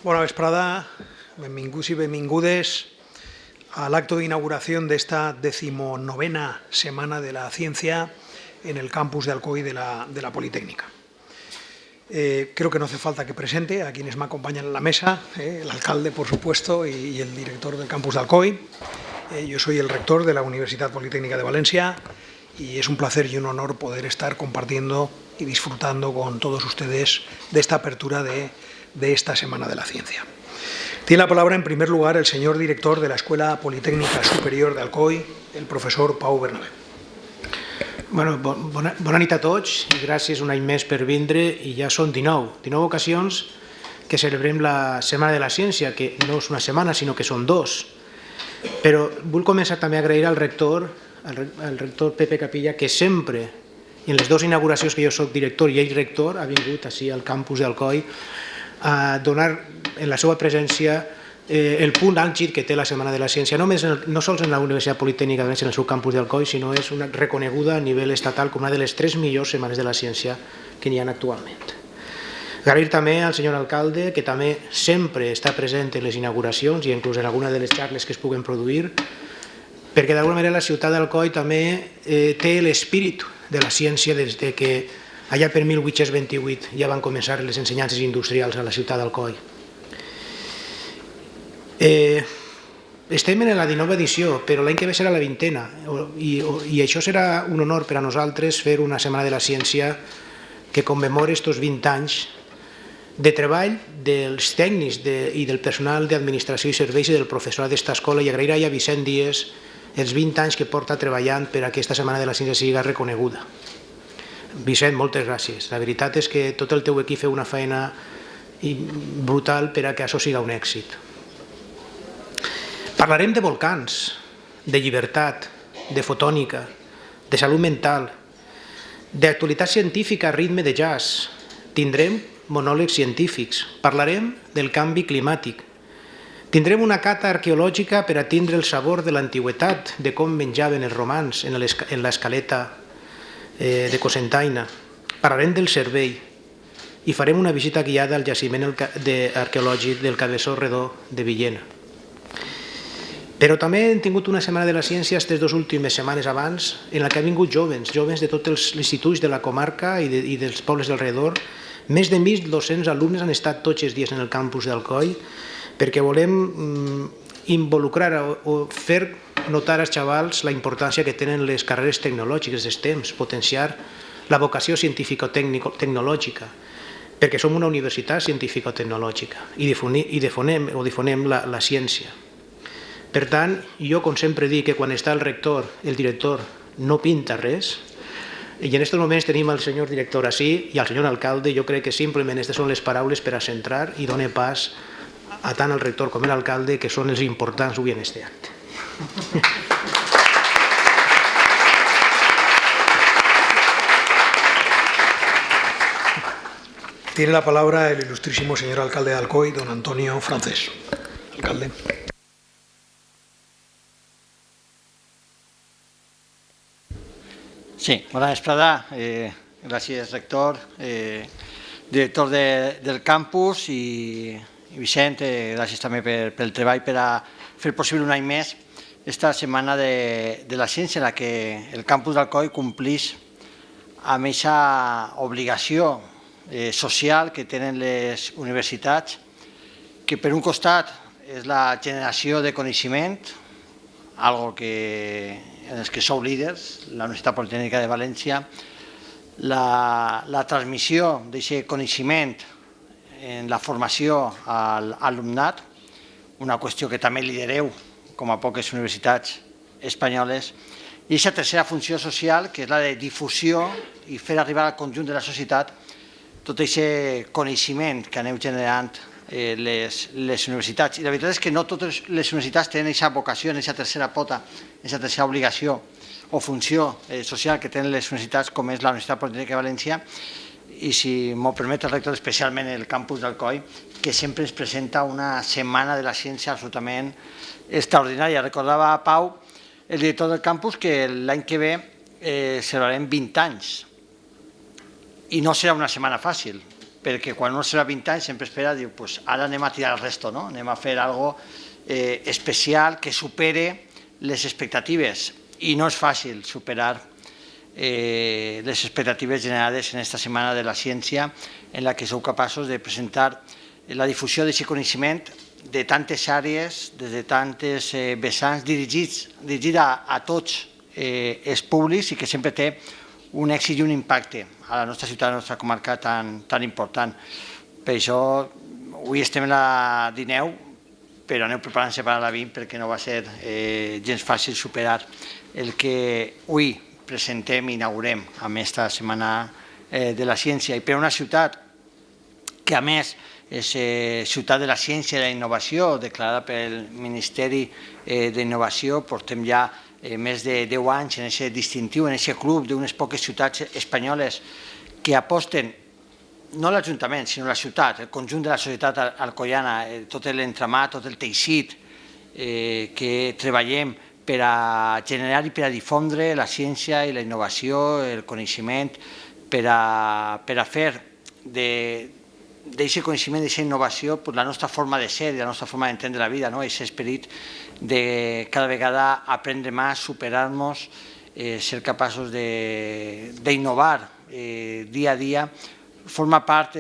Bona vesprada, benvinguts i benvingudes al acto de inauguración de esta 19ª Semana de la Ciencia en el campus de Alcoy de la Politécnica. Creo que no hace falta que presente a quienes me acompañan en la mesa, el alcalde, por supuesto, y el director del campus de Alcoy. Yo soy el rector de la Universidad Politécnica de Valencia y es un placer y un honor poder estar compartiendo y disfrutando con todos ustedes de esta apertura de esta Semana de la Ciencia. Tiene la palabra, en primer lugar, el señor director de la Escuela Politécnica Superior de Alcoy, el professor Pau Bernabé. Bueno, bona nit a tots i gràcies un any més per vindre, i ja són 19 ocasions que celebrem la Setmana de la Ciència, que no és una setmana sinó que són dos. Però vull començar també a agrair al rector, el rector Pepe Capilla, que sempre, en les dues inauguracions que jo soc director i ell rector, ha vingut així al campus d'Alcoi a donar en la seva presència el punt àlgid que té la Setmana de la Ciència, no sols en la Universitat Politécnica de València, en el seu campus d'Alcoi, sinó és una reconeguda a nivell estatal com una de les 3 millors setmanes de la ciència que n'hi ha actualment. Agrair també al senyor alcalde, que també sempre està present en les inauguracions i inclús en alguna de les xarles que es puguen produir, perquè d'alguna manera la ciutat d'Alcoi també té l'espírit de la ciència des que allà per 1828 ja van començar les ensenyances industrials a la ciutat d'Alcoi. Estem en la 19ª edició, però l'any que ve serà la 20ª, i això serà un honor per a nosaltres fer una Setmana de la Ciència que commemora aquests 20 anys de treball dels tècnics i del personal d'administració i serveis i del professorat d'esta escola, i agrair a Vicent Díez els 20 anys que porta treballant per a aquesta Setmana de la Ciència sigui reconeguda. Vicent, moltes gràcies. La veritat és que tot el teu equip feu una feina brutal per a que això sigui un èxit. Parlarem de volcans, de llibertat, de fotònica, de salut mental, d'actualitat científica a ritme de jazz. Tindrem monòlegs científics, parlarem del canvi climàtic. Tindrem una cata arqueològica per a tindre el sabor de l'antiguitat, de com menjaven els romans en l'escaleta de Cocentaina. Parlarem del cervell i farem una visita guiada al jaciment arqueològic del Cabeçó Redó de Villena. Però també hem tingut una Setmana de la Ciència aquestes 2 últimes setmanes abans, en la que han vingut joves de tots els instituts de la comarca i dels pobles d'alrededor. Més de 1.200 alumnes han estat tots els dies en el campus d'Alcoi, perquè volem involucrar o fer notar als xavals la importància que tenen les carreres tecnològiques dels temps, potenciar la vocació científico-tecnològica, perquè som una universitat científico-tecnològica i difonem la ciència. Per tant, jo, com sempre dic, que quan està el rector, el director, no pinta res, i en aquests moments tenim el senyor director així i el senyor alcalde. Jo crec que simplement aquestes són les paraules per a centrar i donar pas a tant el rector com l'alcalde, que són els importants avui en aquest acte. Tiene la palabra el ilustrísimo señor alcalde de Alcoy, don Antonio Francés. Alcalde. Sí, bona vesprada. Gràcies, rector, director del campus, i Vicent, gràcies també pel treball per a fer possible un any més aquesta Setmana de la Ciència, en la que el campus d'Alcoi complís amb aquesta obligació social que tenen les universitats, que per un costat és la generació de coneixement, algo en els que sou líders, la Universitat Politécnica de València, la transmissió d'aquest coneixement en la formació a l'alumnat, una qüestió que també lidereu com a poques universitats espanyoles, i aquesta tercera funció social, que és la de difusió i fer arribar al conjunt de la societat tot aquest coneixement que aneu generant les universitats. I la veritat és que no totes les universitats tenen aquesta vocació, aquesta tercera pota, aquesta tercera obligació o funció social que tenen les universitats, com és la Universitat Politécnica de València, i, si m'ho permet el rector, especialment el campus d'Alcoi, que sempre ens presenta una Setmana de la Ciència absolutament extraordinària. Recordava a Pau, el director del campus, que l'any que ve celebrarem 20 anys, i no serà una setmana fàcil, perquè quan un serà 20 anys sempre espera, diu, pues ara anem a tirar el resto, no? Anem a fer algo especial que supere les expectatives, i no és fàcil superar les expectatives generades en esta Setmana de la Ciència, en la que sou capaços de presentar la difusió d'aquest coneixement de tantes àrees, des de tantes vessants, dirigit a tots els públics, i que sempre té un èxit i un impacte a la nostra ciutat, a la nostra comarca tan important. Per això, avui estem a la 19, però aneu preparant-se per a la 20, perquè no va ser gens fàcil superar el que avui presentem i inaugurem amb aquesta Setmana de la Ciència. I per una ciutat que, a més, és ciutat de la ciència i la innovació, declarada pel Ministeri d'Innovació, portem ja més de 10 anys en aquest distintiu, en aquest club d'unes poques ciutats espanyoles que aposten, no l'Ajuntament, sinó la ciutat, el conjunt de la societat alcoiana, tot l'entramat, tot el teixit que treballem per a generar i per a difondre la ciència i la innovació, el coneixement, per a fer d'aquest coneixement, d'aquesta innovació, la nostra forma de ser i la nostra forma d'entendre la vida, aquest esperit de cada vegada aprendre més, superar-nos, ser capaços d'innovar dia a dia, forma part,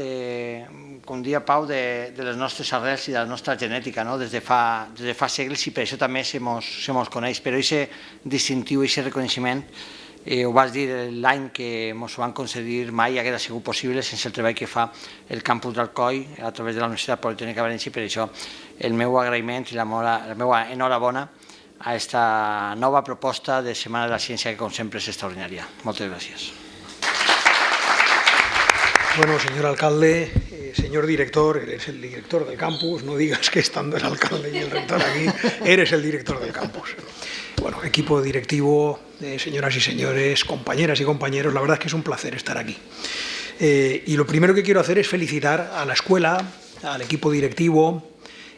com dia Pau, de les nostres arrels i de la nostra genètica des de fa segles, i per això també se mos coneix. Però aquest distintiu, aquest reconeixement, ho vas dir l'any que ens ho van concedir, mai hauria sigut possible sense el treball que fa el campus d'Alcoi a través de la Universitat Politècnica de València, i per això el meu agraïment i la meva enhorabona a aquesta nova proposta de Setmana de la Ciència, que com sempre és extraordinària. Moltes gràcies. Bueno, señor alcalde, señor director, eres el director del campus, no digas que estando el alcalde y el rector aquí, eres el director del campus. Bueno, equipo directivo, señoras y señores, compañeras y compañeros, la verdad es que es un placer estar aquí. Y lo primero que quiero hacer es felicitar a la escuela, al equipo directivo,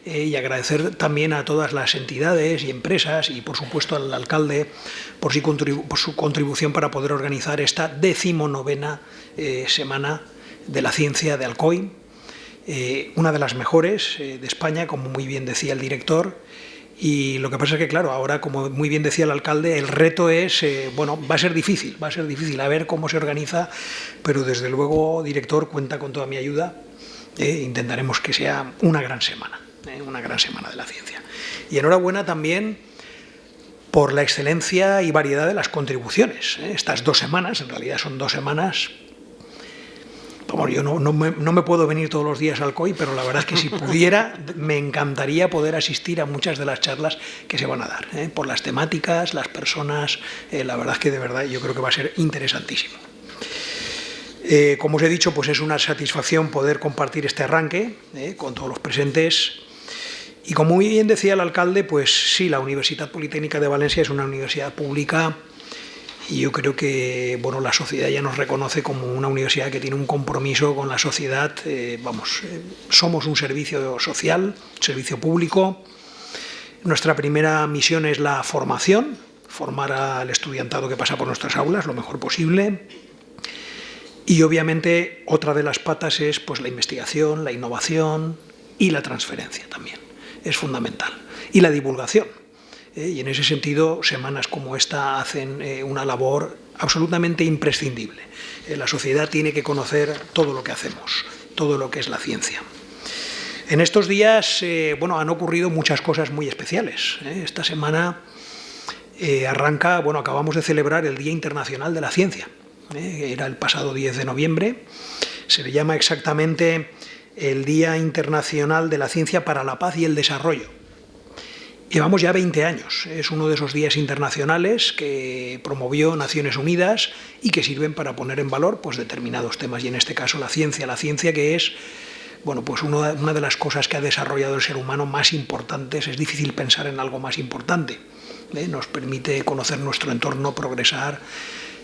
y agradecer también a todas las entidades y empresas y, por supuesto, al alcalde por su contribución para poder organizar esta 19ª Semana de la Ciencia de Alcoi, una de las mejores de España, como muy bien decía el director. Y lo que pasa es que, claro, ahora, como muy bien decía el alcalde, el reto es, bueno, va a ser difícil a ver cómo se organiza, pero desde luego, director, cuenta con toda mi ayuda. Intentaremos que sea una gran semana de la ciencia. Y enhorabuena también por la excelencia y variedad de las contribuciones. Estas 2 semanas, en realidad son 2 semanas. Vamos, yo no me puedo venir todos los días al Alcoi, pero la verdad es que si pudiera, me encantaría poder asistir a muchas de las charlas que se van a dar, por las temáticas, las personas. La verdad es que de verdad yo creo que va a ser interesantísimo. Como os he dicho, pues es una satisfacción poder compartir este arranque con todos los presentes. Y como muy bien decía el alcalde, pues sí, la Universitat Politécnica de Valencia es una universidad pública, y yo creo que, bueno, la sociedad ya nos reconoce como una universidad que tiene un compromiso con la sociedad. Somos un servicio social, servicio público. Nuestra primera misión es la formación, formar al estudiantado que pasa por nuestras aulas lo mejor posible. Y obviamente otra de las patas es, pues, la investigación, la innovación y la transferencia también. Es fundamental. Y la divulgación. Y en ese sentido, semanas como esta hacen una labor absolutamente imprescindible. La sociedad tiene que conocer todo lo que hacemos, todo lo que es la ciencia. En estos días, bueno, han ocurrido muchas cosas muy especiales. Esta semana arranca, bueno, acabamos de celebrar el Día Internacional de la Ciencia. Era el pasado 10 de noviembre. Se le llama exactamente el Día Internacional de la Ciencia para la Paz y el Desarrollo. Llevamos ya 20 años, es uno de esos días internacionales que promovió Naciones Unidas y que sirven para poner en valor, pues, determinados temas, y en este caso la ciencia que es, bueno, pues una de las cosas que ha desarrollado el ser humano más importantes. Es difícil pensar en algo más importante. Nos permite conocer nuestro entorno, progresar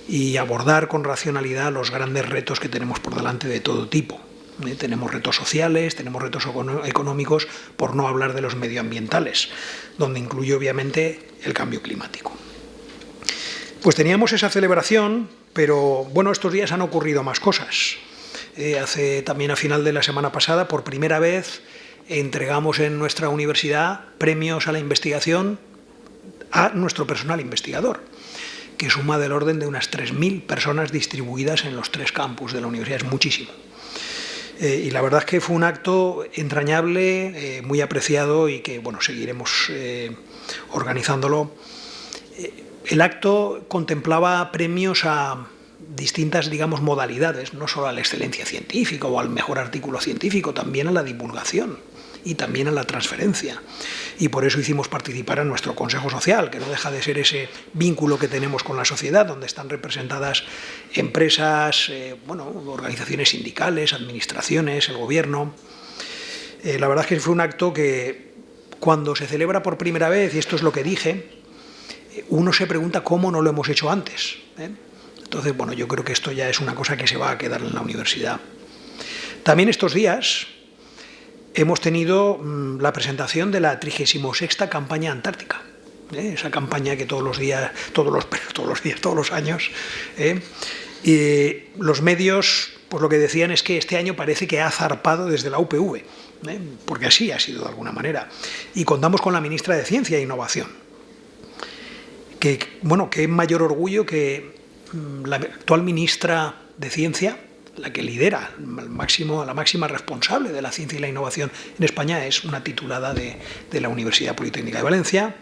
y abordar con racionalidad los grandes retos que tenemos por delante de todo tipo. Tenemos retos sociales, tenemos retos económicos, por no hablar de los medioambientales, donde incluye obviamente el cambio climático. Pues teníamos esa celebración, pero bueno, estos días han ocurrido más cosas. Hace también a final de la semana pasada, por primera vez, entregamos en nuestra universidad premios a la investigación a nuestro personal investigador, que suma del orden de unas 3.000 personas distribuidas en los 3 campus de la universidad. Es muchísimo. Y la verdad es que fue un acto entrañable, muy apreciado y que bueno, seguiremos organizándolo. El acto contemplaba premios a distintas, digamos, modalidades, no solo a la excelencia científica o al mejor artículo científico, también a la divulgación y también a la transferencia. Y por eso hicimos participar a nuestro Consejo Social, que no deja de ser ese vínculo que tenemos con la sociedad, donde están representadas empresas, organizaciones sindicales, administraciones, el gobierno. La verdad es que fue un acto que, cuando se celebra por primera vez, y esto es lo que dije, uno se pregunta cómo no lo hemos hecho antes. Entonces, bueno, yo creo que esto ya es una cosa que se va a quedar en la universidad. También estos días hemos tenido la presentación de la 36ª campaña antártica, esa campaña que todos los años, y los medios, pues lo que decían es que este año parece que ha zarpado desde la UPV, porque así ha sido de alguna manera. Y contamos con la ministra de Ciencia e Innovación, que, bueno, qué mayor orgullo que la actual ministra de Ciencia, la que lidera la máxima responsable de la ciencia y la innovación en España, es una titulada de la Universidad Politécnica de Valencia,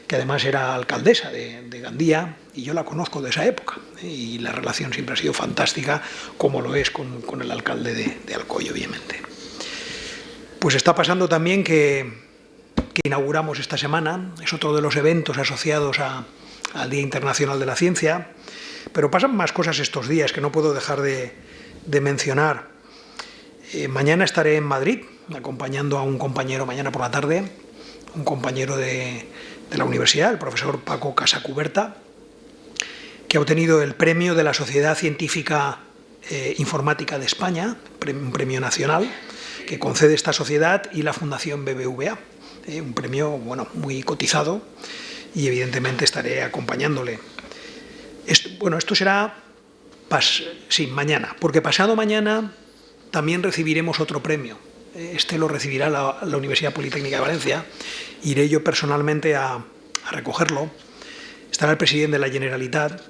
que además era alcaldesa de Gandía, y yo la conozco de esa época, y la relación siempre ha sido fantástica, como lo es con el alcalde de Alcoy, obviamente. Pues está pasando también que inauguramos esta semana, es otro de los eventos asociados al Día Internacional de la Ciencia, pero pasan más cosas estos días que no puedo dejar de mencionar. Mañana estaré en Madrid acompañando a un compañero, mañana por la tarde, un compañero de la universidad, el profesor Paco Casacuberta, que ha obtenido el premio de la Sociedad Científica Informática de España, un premio nacional que concede esta sociedad y la Fundación BBVA, un premio muy cotizado, y evidentemente estaré acompañándole. Esto será mañana, porque pasado mañana también recibiremos otro premio. Este lo recibirá la Universidad Politécnica de Valencia. Iré yo personalmente a recogerlo. Estará el presidente de la Generalitat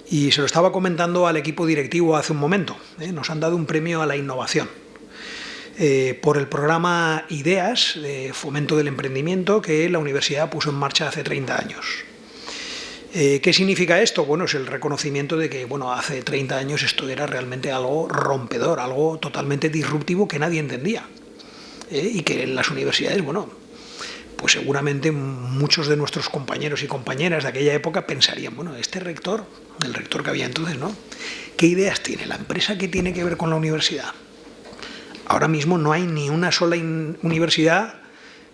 y se lo estaba comentando al equipo directivo hace un momento. Nos han dado un premio a la innovación por el programa IDEAS de fomento del emprendimiento que la universidad puso en marcha hace 30 años. ¿Qué significa esto? Bueno, es el reconocimiento de que hace 30 años esto era realmente algo rompedor, algo totalmente disruptivo que nadie entendía. Y que en las universidades, pues seguramente muchos de nuestros compañeros y compañeras de aquella época pensarían, este rector, el rector que había entonces, ¿qué ideas tiene? ¿La empresa qué tiene que ver con la universidad? Ahora mismo no hay ni una sola universidad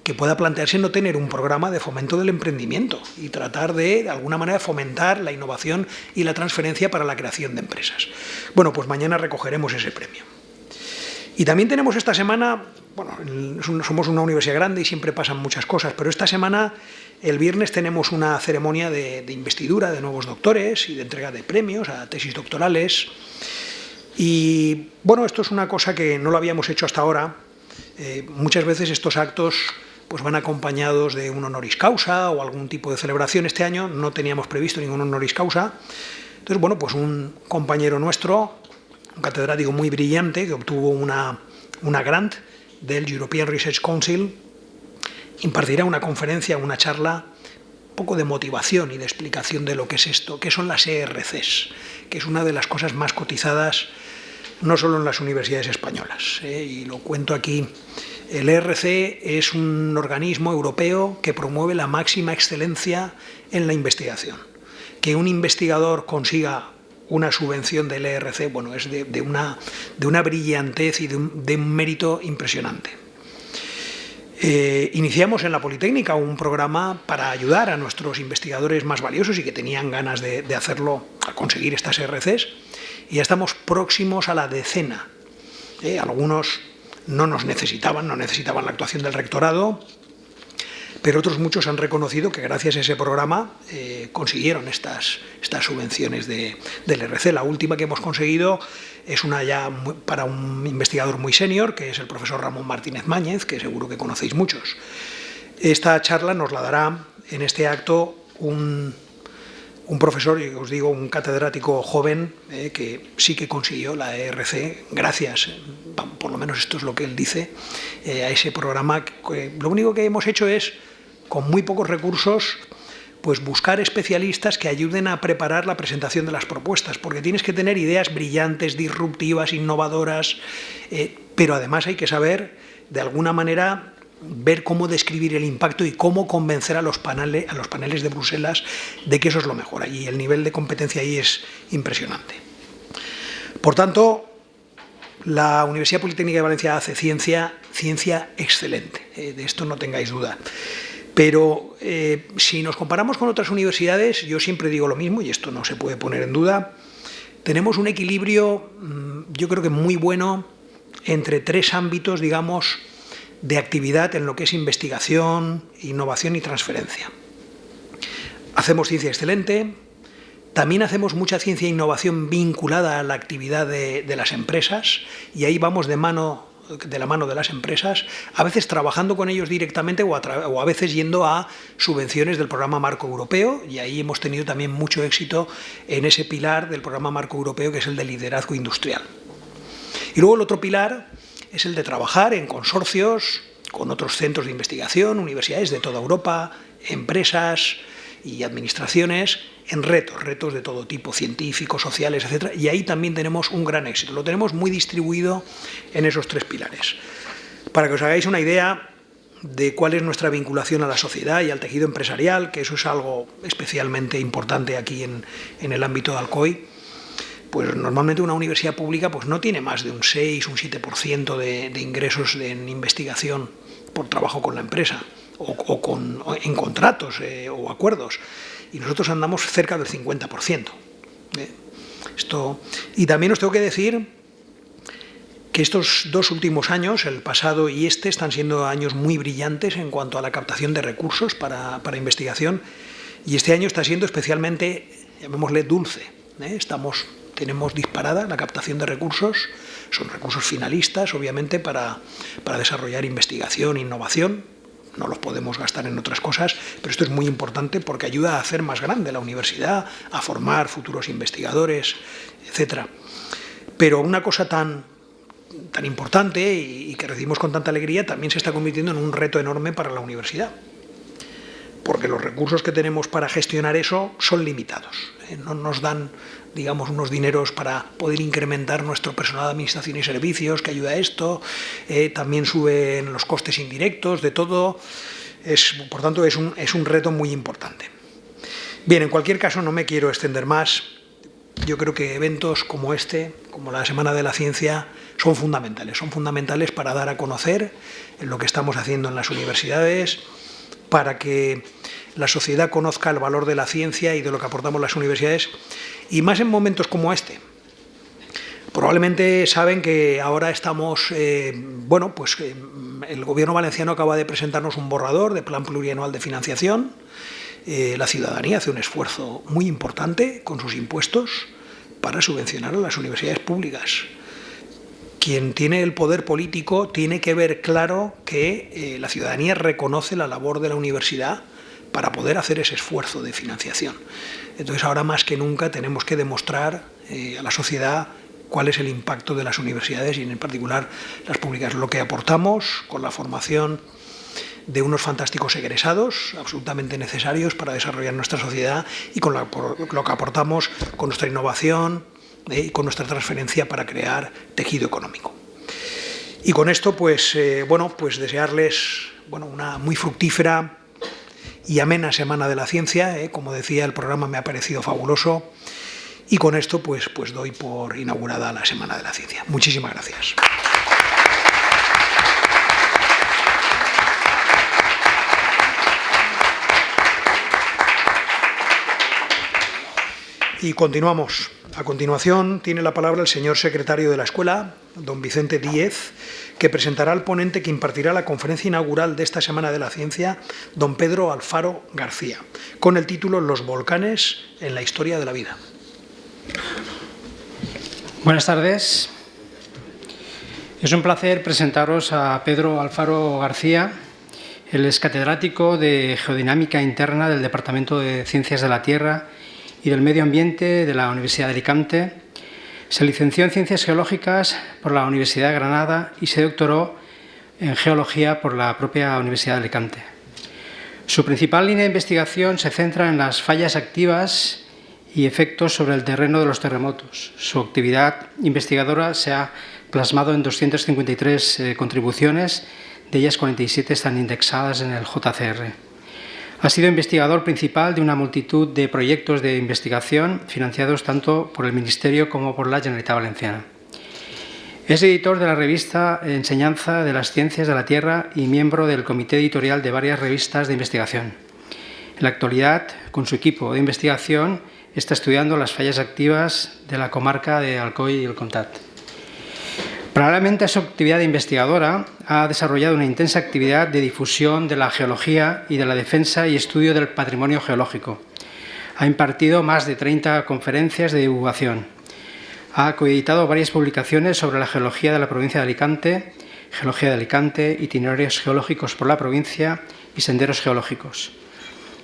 que pueda plantearse no tener un programa de fomento del emprendimiento y tratar de alguna manera, fomentar la innovación y la transferencia para la creación de empresas. Bueno, pues mañana recogeremos ese premio. Y también tenemos esta semana, somos una universidad grande y siempre pasan muchas cosas, pero esta semana, el viernes, tenemos una ceremonia de investidura de nuevos doctores y de entrega de premios a tesis doctorales. Y esto es una cosa que no lo habíamos hecho hasta ahora. Muchas veces estos actos pues van acompañados de un honoris causa o algún tipo de celebración. Este año no teníamos previsto ningún honoris causa. Entonces, pues un compañero nuestro, un catedrático muy brillante que obtuvo una grant del European Research Council, impartirá una conferencia, una charla, un poco de motivación y de explicación de lo que es esto, qué son las ERCs, que es una de las cosas más cotizadas no solo en las universidades españolas. Y lo cuento aquí. El ERC es un organismo europeo que promueve la máxima excelencia en la investigación. Que un investigador consiga una subvención del ERC, es de una brillantez y de un mérito impresionante. Iniciamos en la Politécnica un programa para ayudar a nuestros investigadores más valiosos y que tenían ganas de hacerlo, a conseguir estas ERCs, y ya estamos próximos a la 10ª. Algunos no necesitaban la actuación del rectorado. pero otros muchos han reconocido que gracias a ese programa consiguieron estas subvenciones del RC. La última que hemos conseguido es una para un investigador muy senior, que es el profesor Ramón Martínez Máñez, que seguro que conocéis muchos. Esta charla nos la dará en este acto un profesor, y os digo, un catedrático joven que sí que consiguió la ERC gracias, por lo menos esto es lo que él dice, a ese programa. Lo único que hemos hecho es, con muy pocos recursos, pues buscar especialistas que ayuden a preparar la presentación de las propuestas, porque tienes que tener ideas brillantes, disruptivas, innovadoras, pero además hay que saber, de alguna manera, ver cómo describir el impacto y cómo convencer a los paneles de Bruselas de que eso es lo mejor. Y el nivel de competencia ahí es impresionante. Por tanto, la Universidad Politécnica de Valencia hace ciencia excelente, de esto no tengáis duda. Pero si nos comparamos con otras universidades, yo siempre digo lo mismo, y esto no se puede poner en duda, tenemos un equilibrio, yo creo que muy bueno, entre tres ámbitos, digamos, de actividad en lo que es investigación, innovación y transferencia. Hacemos ciencia excelente, también hacemos mucha ciencia e innovación vinculada a la actividad de las empresas, y ahí vamos de la mano de las empresas, a veces trabajando con ellos directamente o a veces yendo a subvenciones del programa Marco Europeo, y ahí hemos tenido también mucho éxito en ese pilar del programa Marco Europeo, que es el de liderazgo industrial. Y luego el otro pilar es el de trabajar en consorcios con otros centros de investigación, universidades de toda Europa, empresas y administraciones, en retos de todo tipo, científicos, sociales, etc. Y ahí también tenemos un gran éxito. Lo tenemos muy distribuido en esos tres pilares. Para que os hagáis una idea de cuál es nuestra vinculación a la sociedad y al tejido empresarial, que eso es algo especialmente importante aquí en el ámbito de Alcoy, pues normalmente una universidad pública pues no tiene más de un 6, un 7% de ingresos en investigación por trabajo con la empresa o en contratos o acuerdos. Y nosotros andamos cerca del 50%. Y también os tengo que decir que estos dos últimos años, el pasado y este, están siendo años muy brillantes en cuanto a la captación de recursos para investigación, y este año está siendo especialmente, llamémosle, dulce. Tenemos disparada la captación de recursos, son recursos finalistas, obviamente, para desarrollar investigación, innovación. No los podemos gastar en otras cosas, pero esto es muy importante porque ayuda a hacer más grande la universidad, a formar futuros investigadores, etc. Pero una cosa tan importante y que recibimos con tanta alegría también se está convirtiendo en un reto enorme para la universidad, porque los recursos que tenemos para gestionar eso son limitados. No nos dan, digamos, unos dineros para poder incrementar nuestro personal de administración y servicios, que ayuda a esto. También suben los costes indirectos de todo. Por tanto, es un reto muy importante. Bien, en cualquier caso, no me quiero extender más. Yo creo que eventos como este, como la Semana de la Ciencia, son fundamentales para dar a conocer lo que estamos haciendo en las universidades, para que la sociedad conozca el valor de la ciencia y de lo que aportamos las universidades, y más en momentos como este. Probablemente saben que ahora estamos, el Gobierno valenciano acaba de presentarnos un borrador de plan plurianual de financiación. La ciudadanía hace un esfuerzo muy importante con sus impuestos para subvencionar a las universidades públicas. Quien tiene el poder político tiene que ver claro que la ciudadanía reconoce la labor de la universidad para poder hacer ese esfuerzo de financiación. Entonces, ahora más que nunca tenemos que demostrar a la sociedad cuál es el impacto de las universidades y, en particular, las públicas. Lo que aportamos con la formación de unos fantásticos egresados, absolutamente necesarios para desarrollar nuestra sociedad, y con lo que aportamos con nuestra innovación y con nuestra transferencia para crear tejido económico. Y con esto, pues desearles una muy fructífera y amena Semana de la Ciencia. Como decía, el programa me ha parecido fabuloso, y con esto pues doy por inaugurada la Semana de la Ciencia. Muchísimas gracias. Y continuamos. A continuación tiene la palabra el señor secretario de la Escuela, don Vicente Díez, que presentará el ponente que impartirá la conferencia inaugural de esta Semana de la Ciencia, don Pedro Alfaro García, con el título Los volcanes en la historia de la vida. Buenas tardes. Es un placer presentaros a Pedro Alfaro García. Él es catedrático de Geodinámica Interna del Departamento de Ciencias de la Tierra y del Medio Ambiente de la Universidad de Alicante. Se licenció en Ciencias Geológicas por la Universidad de Granada y se doctoró en Geología por la propia Universidad de Alicante. Su principal línea de investigación se centra en las fallas activas y efectos sobre el terreno de los terremotos. Su actividad investigadora se ha plasmado en 253 contribuciones, de ellas 47 están indexadas en el JCR. Ha sido investigador principal de una multitud de proyectos de investigación financiados tanto por el Ministerio como por la Generalitat Valenciana. Es editor de la revista Enseñanza de las Ciencias de la Tierra y miembro del comité editorial de varias revistas de investigación. En la actualidad, con su equipo de investigación, está estudiando las fallas activas de la comarca de Alcoi y el Comtat. Paralelamente a su actividad investigadora, ha desarrollado una intensa actividad de difusión de la geología y de la defensa y estudio del patrimonio geológico. Ha impartido más de 30 conferencias de divulgación. Ha coeditado varias publicaciones sobre la geología de la provincia de Alicante, Geología de Alicante, itinerarios geológicos por la provincia y senderos geológicos.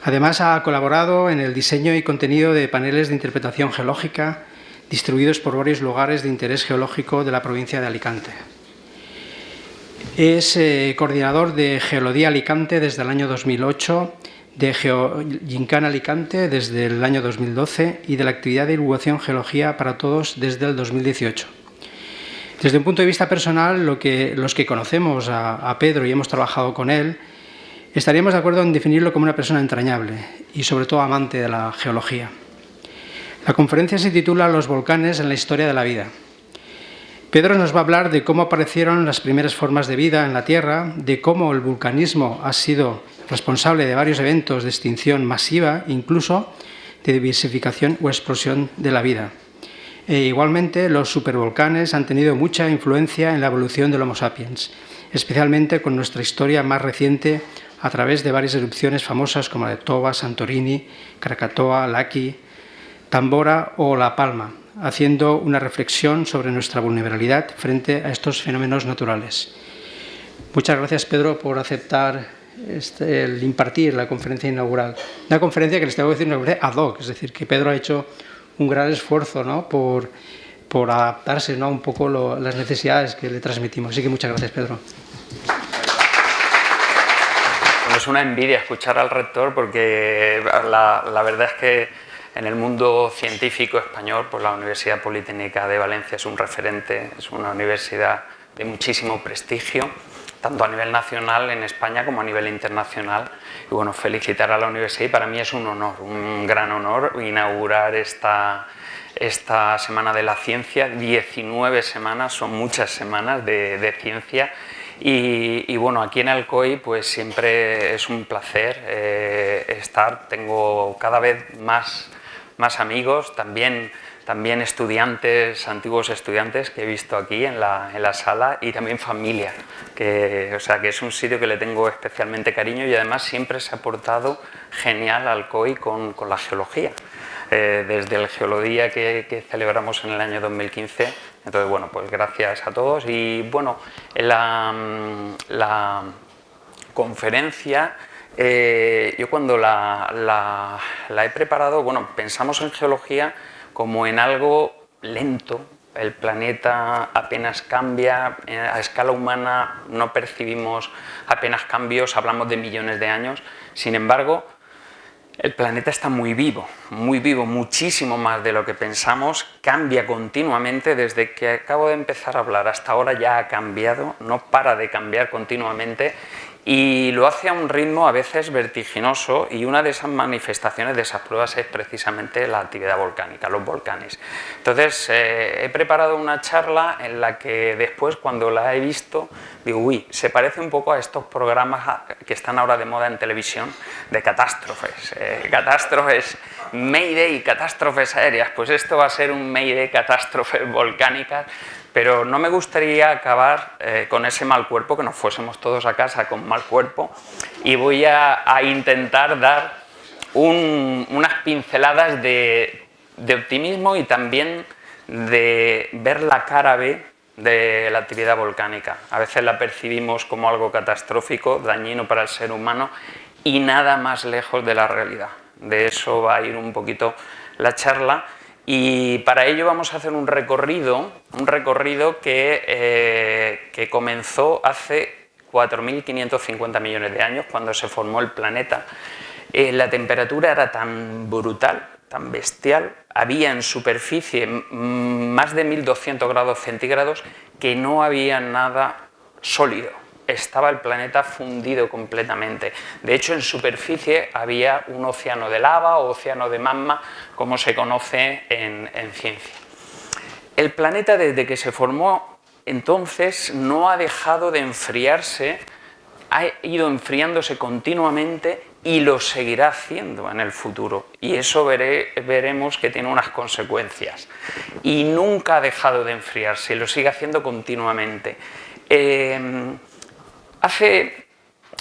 Además, ha colaborado en el diseño y contenido de paneles de interpretación geológica distribuidos por varios lugares de interés geológico de la provincia de Alicante. Es coordinador de Geolodía Alicante desde el año 2008, de Geogincana Alicante desde el año 2012 y de la actividad de divulgación Geología para Todos desde el 2018. Desde un punto de vista personal, los que conocemos a Pedro y hemos trabajado con él, estaríamos de acuerdo en definirlo como una persona entrañable y sobre todo amante de la geología. La conferencia se titula Los volcanes en la historia de la vida. Pedro nos va a hablar de cómo aparecieron las primeras formas de vida en la Tierra, de cómo el vulcanismo ha sido responsable de varios eventos de extinción masiva, incluso de diversificación o explosión de la vida. Igualmente, los supervolcanes han tenido mucha influencia en la evolución del Homo sapiens, especialmente con nuestra historia más reciente a través de varias erupciones famosas como la de Toba, Santorini, Krakatoa, Laki, Tambora o La Palma, haciendo una reflexión sobre nuestra vulnerabilidad frente a estos fenómenos naturales. Muchas gracias, Pedro, por aceptar el impartir la conferencia inaugural. Una conferencia que les tengo que decir, una conferencia ad hoc, es decir, que Pedro ha hecho un gran esfuerzo, ¿no?, por adaptarse, ¿no?, un poco las necesidades que le transmitimos. Así que muchas gracias, Pedro. Es una envidia escuchar al rector porque la verdad es que en el mundo científico español, pues la Universidad Politécnica de Valencia es un referente, es una universidad de muchísimo prestigio, tanto a nivel nacional en España como a nivel internacional. Y bueno, felicitar a la universidad y para mí es un honor, un gran honor inaugurar esta Semana de la Ciencia. 19 semanas, son muchas semanas de ciencia. Y bueno, aquí en Alcoi pues siempre es un placer estar. Tengo cada vez más amigos, también estudiantes, antiguos estudiantes que he visto aquí en la sala y también familia, o sea que es un sitio que le tengo especialmente cariño y además siempre se ha portado genial Alcoi con la geología. Desde el Geolodía que celebramos en el año 2015. Entonces, bueno, pues gracias a todos. Y bueno, la conferencia, yo cuando la he preparado, bueno, pensamos en geología como en algo lento. El planeta apenas cambia, a escala humana no percibimos apenas cambios, hablamos de millones de años. Sin embargo, el planeta está muy vivo, muchísimo más de lo que pensamos, cambia continuamente, desde que acabo de empezar a hablar hasta ahora ya ha cambiado, no para de cambiar continuamente y lo hace a un ritmo a veces vertiginoso y una de esas manifestaciones de esas pruebas es precisamente la actividad volcánica, los volcanes. Entonces he preparado una charla en la que después cuando la he visto digo, uy, se parece un poco a estos programas que están ahora de moda en televisión de catástrofes, catástrofes Mayday y catástrofes aéreas, pues esto va a ser un Mayday, catástrofes volcánicas, pero no me gustaría acabar con ese mal cuerpo, que nos fuésemos todos a casa con mal cuerpo, y voy a intentar dar unas pinceladas de optimismo y también de ver la cara B de la actividad volcánica. A veces la percibimos como algo catastrófico, dañino para el ser humano, y nada más lejos de la realidad. De eso va a ir un poquito la charla, y para ello vamos a hacer un recorrido que comenzó hace 4.550 millones de años, cuando se formó el planeta. La temperatura era tan brutal, tan bestial, había en superficie más de 1.200 grados centígrados, que no había nada sólido. Estaba el planeta fundido completamente. De hecho, en superficie había un océano de lava o océano de magma, como se conoce en ciencia. El planeta, desde que se formó entonces, no ha dejado de enfriarse, ha ido enfriándose continuamente y lo seguirá haciendo en el futuro. Y eso veremos que tiene unas consecuencias. Y nunca ha dejado de enfriarse, y lo sigue haciendo continuamente. Hace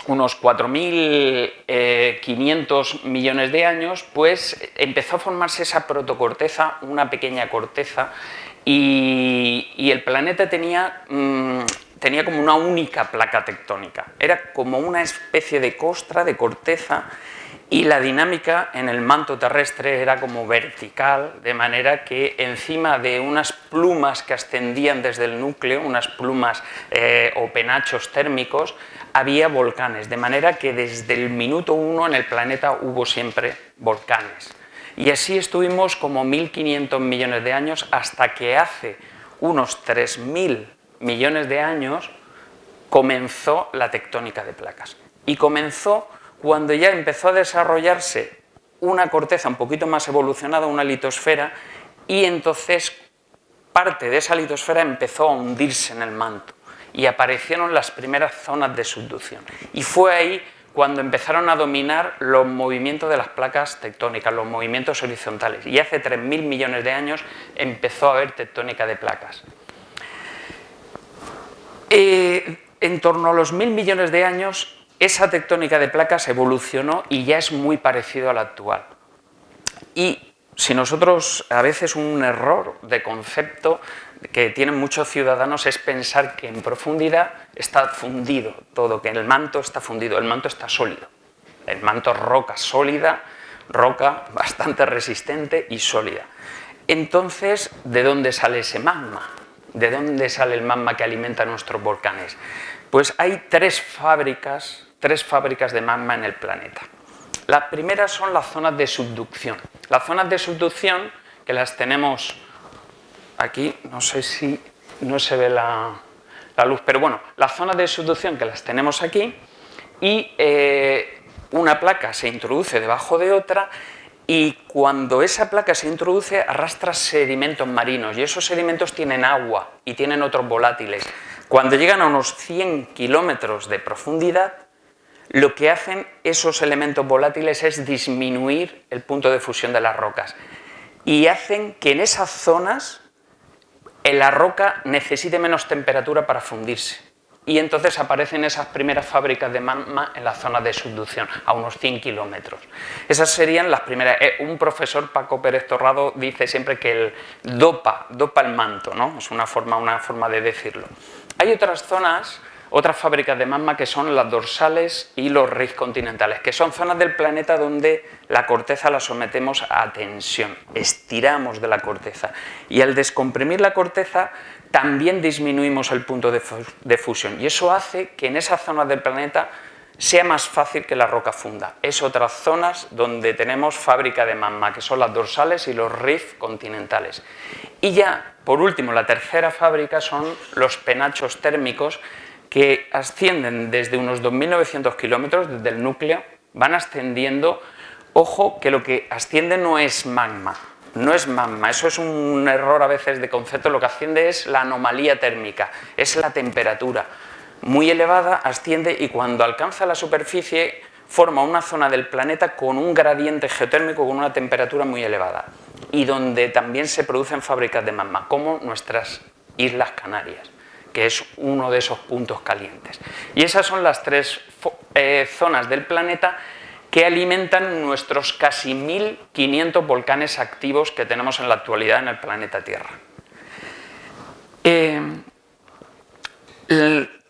unos 4.500 millones de años, pues empezó a formarse esa protocorteza, una pequeña corteza, y el planeta tenía como una única placa tectónica. Era como una especie de costra, de corteza, y la dinámica en el manto terrestre era como vertical, de manera que encima de unas plumas que ascendían desde el núcleo, unas plumas o penachos térmicos, había volcanes, de manera que desde el minuto 1 en el planeta hubo siempre volcanes. Y así estuvimos como 1.500 millones de años, hasta que hace unos 3.000 millones de años comenzó la tectónica de placas. Y comenzó cuando ya empezó a desarrollarse una corteza un poquito más evolucionada, una litosfera, y entonces parte de esa litosfera empezó a hundirse en el manto y aparecieron las primeras zonas de subducción. Y fue ahí cuando empezaron a dominar los movimientos de las placas tectónicas, los movimientos horizontales. Y hace 3.000 millones de años empezó a haber tectónica de placas. En torno a los 1.000 millones de años, esa tectónica de placas evolucionó y ya es muy parecido a la actual. Y si nosotros, a veces un error de concepto que tienen muchos ciudadanos es pensar que en profundidad está fundido todo, que el manto está fundido, el manto está sólido. El manto es roca sólida, roca bastante resistente y sólida. Entonces, ¿de dónde sale ese magma? ¿De dónde sale el magma que alimenta nuestros volcanes? Pues hay tres fábricas de magma en el planeta. Las primeras son las zonas de subducción. Las zonas de subducción, que las tenemos aquí, no sé si no se ve la luz, pero bueno, las zonas de subducción que las tenemos aquí, y una placa se introduce debajo de otra, y cuando esa placa se introduce arrastra sedimentos marinos, y esos sedimentos tienen agua y tienen otros volátiles. Cuando llegan a unos 100 kilómetros de profundidad, lo que hacen esos elementos volátiles es disminuir el punto de fusión de las rocas, y hacen que en esas zonas la roca necesite menos temperatura para fundirse. Y entonces aparecen esas primeras fábricas de magma en las zonas de subducción, a unos 100 kilómetros. Esas serían las primeras. Un profesor, Paco Pérez Torrado, dice siempre que el dopa el manto, ¿no? Es una forma de decirlo. Hay otras zonas, otras fábricas de magma, que son las dorsales y los rift continentales, que son zonas del planeta donde la corteza la sometemos a tensión, estiramos de la corteza, y al descomprimir la corteza también disminuimos el punto de fusión, y eso hace que en esas zonas del planeta sea más fácil que la roca funda. Es otras zonas donde tenemos fábrica de magma, que son las dorsales y los rift continentales. Y ya, por último, la tercera fábrica son los penachos térmicos, que ascienden desde unos 2.900 kilómetros desde el núcleo, van ascendiendo. Ojo, que lo que asciende no es magma, eso es un error a veces de concepto. Lo que asciende es la anomalía térmica, es la temperatura muy elevada, asciende, y cuando alcanza la superficie forma una zona del planeta con un gradiente geotérmico, con una temperatura muy elevada, y donde también se producen fábricas de magma, como nuestras Islas Canarias, que es uno de esos puntos calientes. Y esas son las tres zonas del planeta que alimentan nuestros casi 1.500 volcanes activos que tenemos en la actualidad en el planeta Tierra.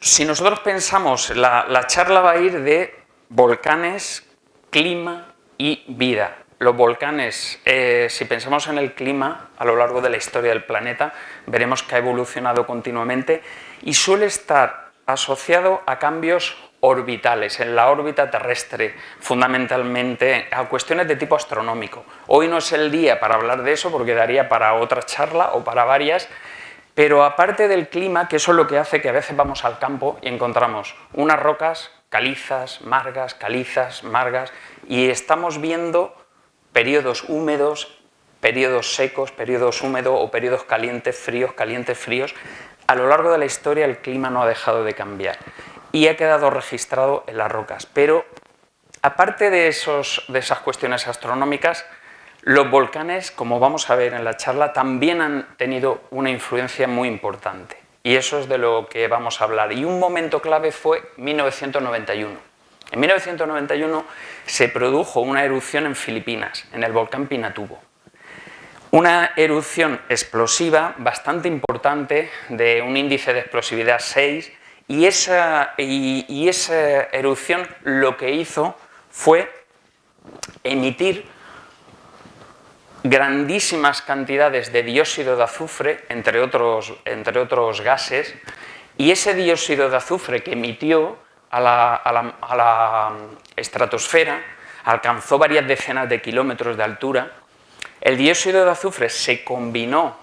Si nosotros pensamos, la charla va a ir de volcanes, clima y vida. Los volcanes, si pensamos en el clima a lo largo de la historia del planeta, veremos que ha evolucionado continuamente y suele estar asociado a cambios orbitales, en la órbita terrestre, fundamentalmente a cuestiones de tipo astronómico. Hoy no es el día para hablar de eso porque daría para otra charla o para varias, pero aparte del clima, que eso es lo que hace que a veces vamos al campo y encontramos unas rocas calizas, margas, y estamos viendo periodos húmedos, periodos secos, periodos húmedos o periodos calientes, fríos. A lo largo de la historia el clima no ha dejado de cambiar y ha quedado registrado en las rocas. Pero aparte de esas cuestiones astronómicas, los volcanes, como vamos a ver en la charla, también han tenido una influencia muy importante. Y eso es de lo que vamos a hablar. Y un momento clave fue 1991. En 1991 se produjo una erupción en Filipinas, en el volcán Pinatubo. Una erupción explosiva bastante importante, de un índice de explosividad 6, y esa erupción lo que hizo fue emitir grandísimas cantidades de dióxido de azufre, entre otros gases, y ese dióxido de azufre que emitió a la estratosfera alcanzó varias decenas de kilómetros de altura. El dióxido de azufre se combina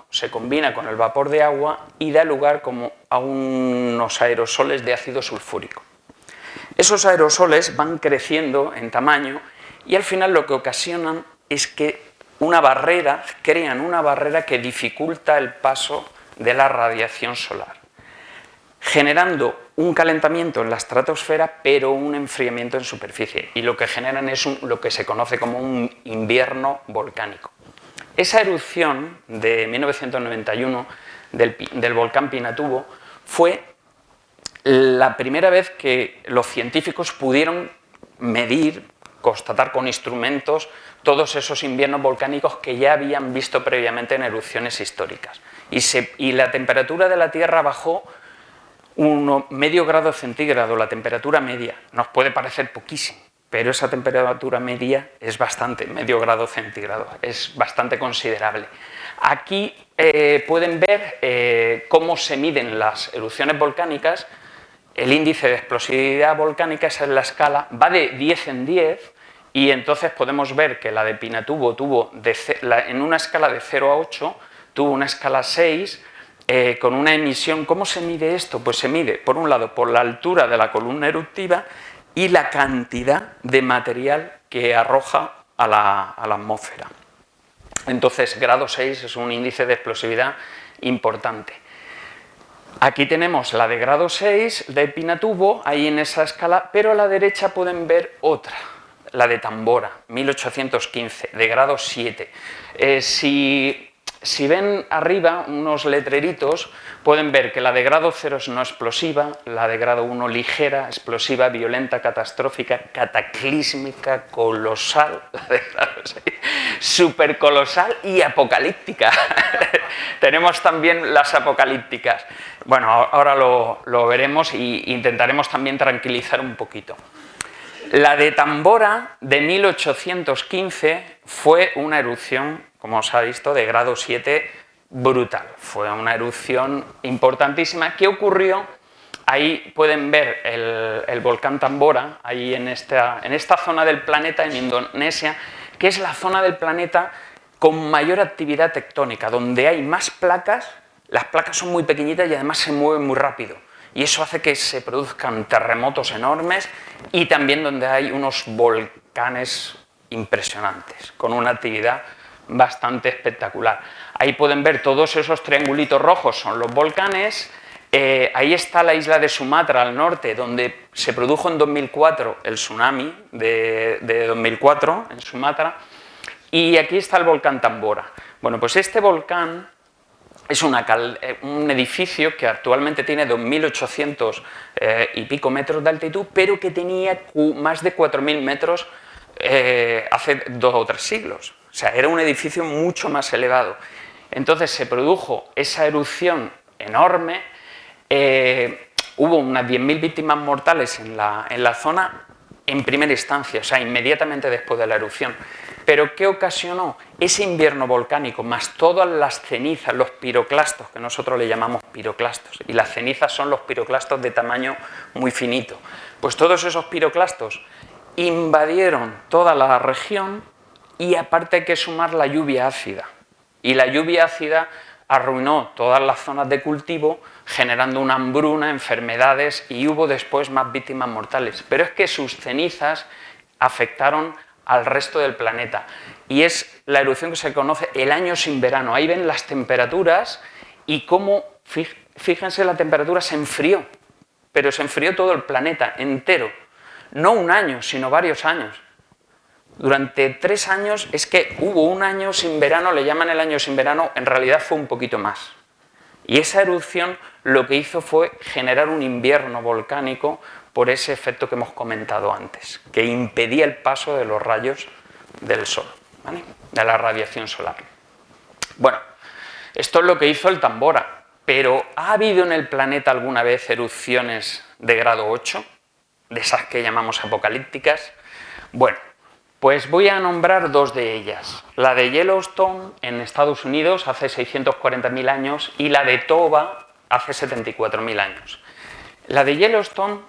con el vapor de agua y da lugar a unos aerosoles de ácido sulfúrico. Esos aerosoles van creciendo en tamaño y al final lo que ocasionan es que crean una barrera que dificulta el paso de la radiación solar, generando un calentamiento en la estratosfera, pero un enfriamiento en superficie, y lo que generan es lo que se conoce como un invierno volcánico. Esa erupción de 1991 del volcán Pinatubo fue la primera vez que los científicos pudieron medir, constatar con instrumentos todos esos inviernos volcánicos que ya habían visto previamente en erupciones históricas. Y la temperatura de la Tierra bajó medio grado centígrado, la temperatura media. Nos puede parecer poquísimo, pero esa temperatura media es bastante, medio grado centígrado, es bastante considerable. Aquí pueden ver cómo se miden las erupciones volcánicas. El índice de explosividad volcánica, esa es la escala, va de 10 en 10, y entonces podemos ver que la de Pinatubo en una escala de 0 a 8, tuvo una escala 6, con una emisión. ¿Cómo se mide esto? Pues se mide, por un lado, por la altura de la columna eruptiva y la cantidad de material que arroja a la atmósfera. Entonces, grado 6 es un índice de explosividad importante. Aquí tenemos la de grado 6 de Pinatubo, ahí en esa escala, pero a la derecha pueden ver otra, la de Tambora, 1815, de grado 7. Si ven arriba unos letreritos, pueden ver que la de grado 0 es no explosiva, la de grado 1 ligera, explosiva, violenta, catastrófica, cataclísmica, colosal, la de grado 6, supercolosal y apocalíptica. Tenemos también las apocalípticas. Bueno, ahora lo veremos e intentaremos también tranquilizar un poquito. La de Tambora, de 1815, fue una erupción, como os ha visto, de grado 7 brutal. Fue una erupción importantísima. ¿Qué ocurrió? Ahí pueden ver el volcán Tambora, ahí en esta zona del planeta, en Indonesia, que es la zona del planeta con mayor actividad tectónica, donde hay más placas. Las placas son muy pequeñitas y además se mueven muy rápido. Y eso hace que se produzcan terremotos enormes, y también donde hay unos volcanes impresionantes, con una actividad bastante espectacular. Ahí pueden ver todos esos triangulitos rojos, son los volcanes. Ahí está la isla de Sumatra al norte, donde se produjo en 2004 el tsunami de 2004 en Sumatra. Y aquí está el volcán Tambora. Bueno, pues este volcán es un edificio que actualmente tiene 2.800 y pico metros de altitud, pero que tenía más de 4.000 metros hace 2 o 3 siglos. O sea, era un edificio mucho más elevado. Entonces se produjo esa erupción enorme, hubo unas 10.000 víctimas mortales en la zona en primera instancia, o sea, inmediatamente después de la erupción. Pero ¿qué ocasionó? Ese invierno volcánico, más todas las cenizas, los piroclastos, que nosotros le llamamos piroclastos, y las cenizas son los piroclastos de tamaño muy finito. Pues todos esos piroclastos invadieron toda la región y aparte hay que sumar la lluvia ácida. Y la lluvia ácida arruinó todas las zonas de cultivo, generando una hambruna, enfermedades y hubo después más víctimas mortales. Pero es que sus cenizas afectaron al resto del planeta y es la erupción que se conoce el año sin verano. Ahí ven las temperaturas y cómo, fíjense, la temperatura se enfrió, pero se enfrió todo el planeta entero. No un año, sino varios años. Durante 3 años, es que hubo un año sin verano, le llaman el año sin verano, en realidad fue un poquito más. Y esa erupción lo que hizo fue generar un invierno volcánico por ese efecto que hemos comentado antes, que impedía el paso de los rayos del Sol, ¿vale? De la radiación solar. Bueno, esto es lo que hizo el Tambora, pero ¿ha habido en el planeta alguna vez erupciones de grado 8? De esas que llamamos apocalípticas. Bueno, pues voy a nombrar 2 de ellas. La de Yellowstone en Estados Unidos hace 640.000 años y la de Toba hace 74.000 años. La de Yellowstone,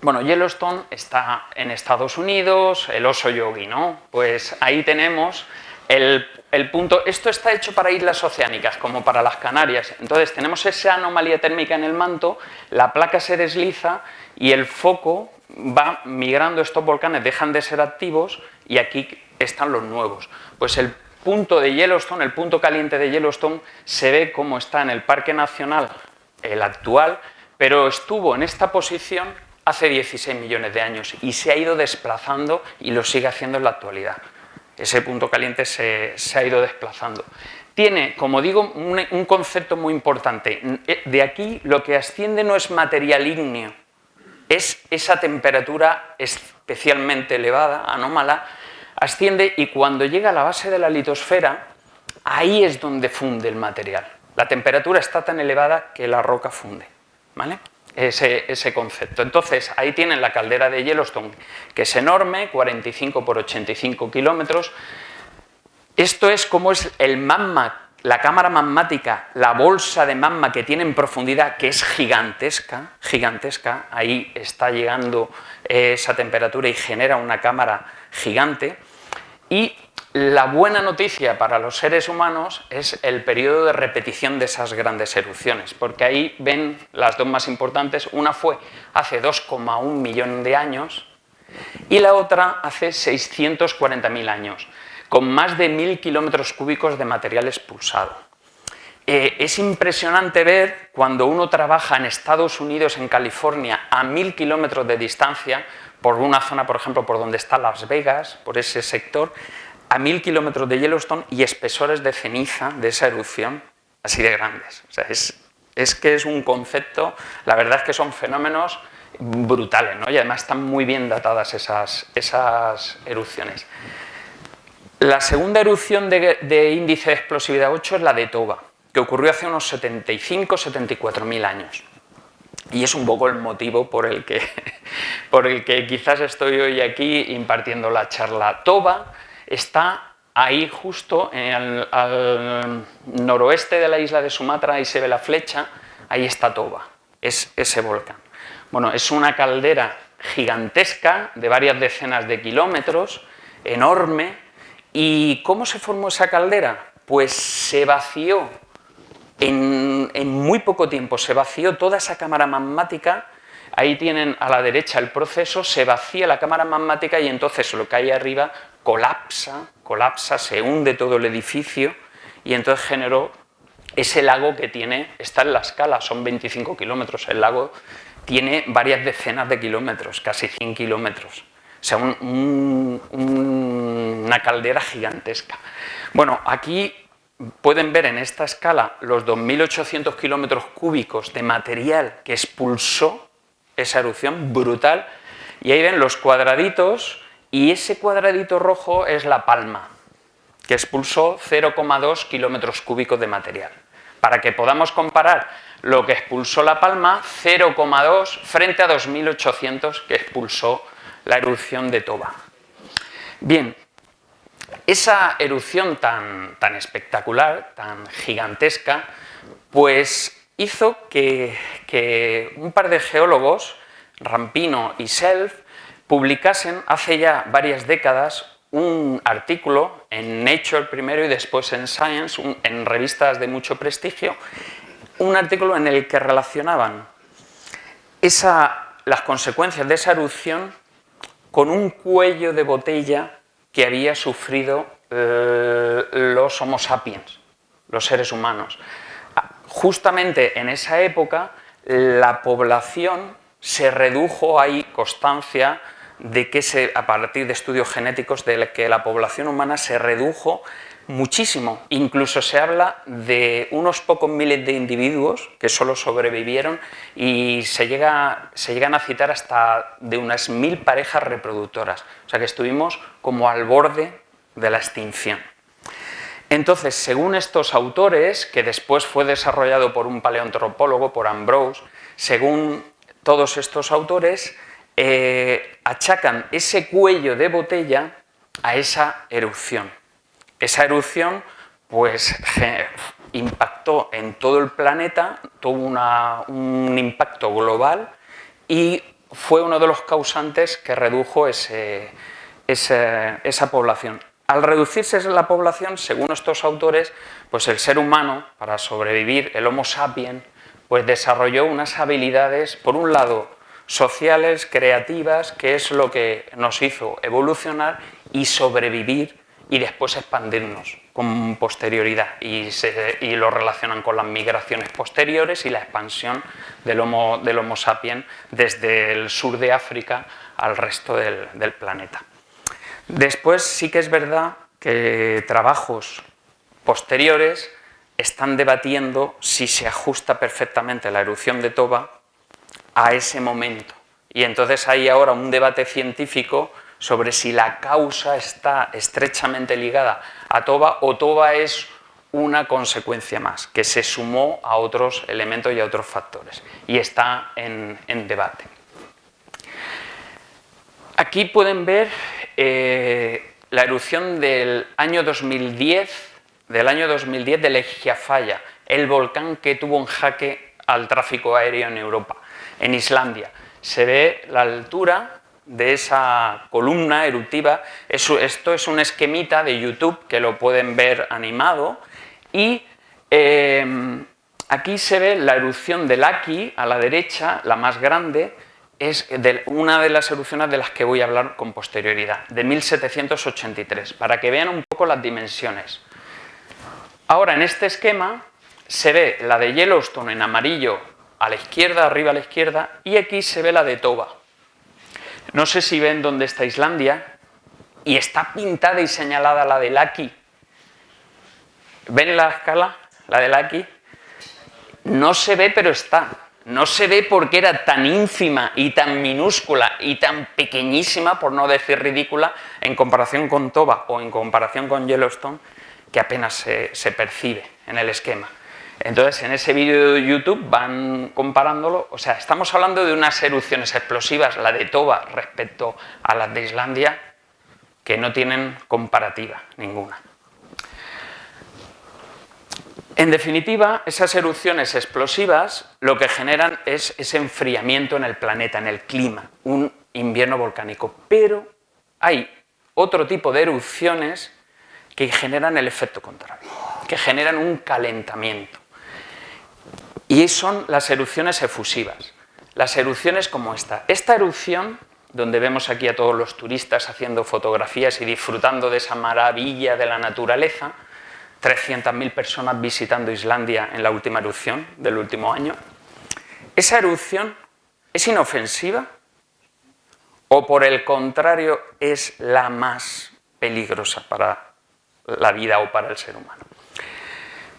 bueno, Yellowstone está en Estados Unidos, el oso yogi, ¿no? Pues ahí tenemos el punto. Esto está hecho para islas oceánicas, como para las Canarias. Entonces tenemos esa anomalía térmica en el manto, la placa se desliza y el foco va migrando, estos volcanes dejan de ser activos y aquí están los nuevos. Pues el punto de Yellowstone, el punto caliente de Yellowstone, se ve cómo está en el Parque Nacional, el actual, pero estuvo en esta posición hace 16 millones de años y se ha ido desplazando y lo sigue haciendo en la actualidad. Ese punto caliente se ha ido desplazando. Tiene, como digo, un concepto muy importante. De aquí lo que asciende no es material ígneo, es esa temperatura especialmente elevada, anómala, asciende y cuando llega a la base de la litosfera, ahí es donde funde el material. La temperatura está tan elevada que la roca funde, ¿vale? Ese concepto. Entonces, ahí tienen la caldera de Yellowstone, que es enorme, 45 por 85 kilómetros. Esto es como es el magma, la cámara magmática, la bolsa de magma que tiene en profundidad, que es gigantesca, gigantesca. Ahí está llegando esa temperatura y genera una cámara gigante. Y la buena noticia para los seres humanos es el periodo de repetición de esas grandes erupciones, porque ahí ven las 2 más importantes. Una fue hace 2,1 millones de años y la otra hace 640.000 años, con más de 1.000 kilómetros cúbicos de material expulsado. Es impresionante ver cuando uno trabaja en Estados Unidos, en California, a 1.000 kilómetros de distancia, por una zona, por ejemplo, por donde está Las Vegas, por ese sector, a 1.000 kilómetros de Yellowstone y espesores de ceniza de esa erupción así de grandes. O sea, es que es un concepto, la verdad es que son fenómenos brutales, ¿no? Y además están muy bien datadas esas erupciones. La segunda erupción de índice de explosividad 8 es la de Toba, que ocurrió hace unos 74.000 años. Y es un poco el motivo por el que quizás estoy hoy aquí impartiendo la charla. Toba está ahí justo al noroeste de la isla de Sumatra, ahí se ve la flecha, ahí está Toba, es ese volcán. Bueno, es una caldera gigantesca de varias decenas de kilómetros, enorme. ¿Y cómo se formó esa caldera? Pues se vació, en muy poco tiempo se vació toda esa cámara magmática. Ahí tienen a la derecha el proceso, se vacía la cámara magmática y entonces lo que hay arriba colapsa, se hunde todo el edificio y entonces generó ese lago que está en la escala, son 25 kilómetros, el lago tiene varias decenas de kilómetros, casi 100 kilómetros, o sea, una caldera gigantesca. Bueno, aquí pueden ver en esta escala los 2.800 kilómetros cúbicos de material que expulsó esa erupción brutal, y ahí ven los cuadraditos, y ese cuadradito rojo es La Palma, que expulsó 0,2 kilómetros cúbicos de material. Para que podamos comparar lo que expulsó La Palma, 0,2 frente a 2.800 que expulsó la erupción de Toba. Bien, esa erupción tan espectacular, tan gigantesca, pues hizo que un par de geólogos, Rampino y Self, publicasen hace ya varias décadas un artículo en Nature primero y después en Science, en revistas de mucho prestigio, un artículo en el que relacionaban las consecuencias de esa erupción con un cuello de botella que había sufrido los Homo sapiens, los seres humanos. Justamente en esa época la población se redujo, hay constancia de que a partir de estudios genéticos de que la población humana se redujo muchísimo. Incluso se habla de unos pocos miles de individuos que solo sobrevivieron, y se llegan a citar hasta de unas 1000 parejas reproductoras. O sea que estuvimos como al borde de la extinción. Entonces, según estos autores, que después fue desarrollado por un paleoantropólogo, por Ambrose, según todos estos autores, achacan ese cuello de botella a esa erupción. Esa erupción pues impactó en todo el planeta, tuvo un impacto global y fue uno de los causantes que redujo esa población. Al reducirse la población, según estos autores, pues el ser humano, para sobrevivir, el Homo sapiens, pues desarrolló unas habilidades, por un lado, sociales, creativas, que es lo que nos hizo evolucionar y sobrevivir y después expandirnos con posterioridad, y lo relacionan con las migraciones posteriores y la expansión del Homo sapiens desde el sur de África al resto del planeta. Después sí que es verdad que trabajos posteriores están debatiendo si se ajusta perfectamente la erupción de Toba a ese momento, y entonces hay ahora un debate científico sobre si la causa está estrechamente ligada a Toba o Toba es una consecuencia más, que se sumó a otros elementos y a otros factores, y está en debate. Aquí pueden ver la erupción del año 2010 del Eyjafjalla, el volcán que tuvo en jaque al tráfico aéreo en Europa, en Islandia. Se ve la altura de esa columna eruptiva. Esto es un esquemita de YouTube que lo pueden ver animado, y aquí se ve la erupción del Laki a la derecha, la más grande, es una de las erupciones de las que voy a hablar con posterioridad, de 1783, para que vean un poco las dimensiones. Ahora, en este esquema se ve la de Yellowstone en amarillo a la izquierda, arriba a la izquierda, y aquí se ve la de Toba. No sé si ven dónde está Islandia, y está pintada y señalada la de Laki. ¿Ven la escala? La de Laki. No se ve, pero está. No se ve porque era tan ínfima y tan minúscula y tan pequeñísima, por no decir ridícula, en comparación con Toba o en comparación con Yellowstone, que apenas se percibe en el esquema. Entonces, en ese vídeo de YouTube van comparándolo. O sea, estamos hablando de unas erupciones explosivas, la de Toba respecto a las de Islandia, que no tienen comparativa ninguna. En definitiva, esas erupciones explosivas lo que generan es ese enfriamiento en el planeta, en el clima, un invierno volcánico. Pero hay otro tipo de erupciones que generan el efecto contrario, que generan un calentamiento. Y son las erupciones efusivas, las erupciones como esta. Esta erupción, donde vemos aquí a todos los turistas haciendo fotografías y disfrutando de esa maravilla de la naturaleza, 300.000 personas visitando Islandia en la última erupción del último año. ¿Esa erupción es inofensiva o, por el contrario, es la más peligrosa para la vida o para el ser humano?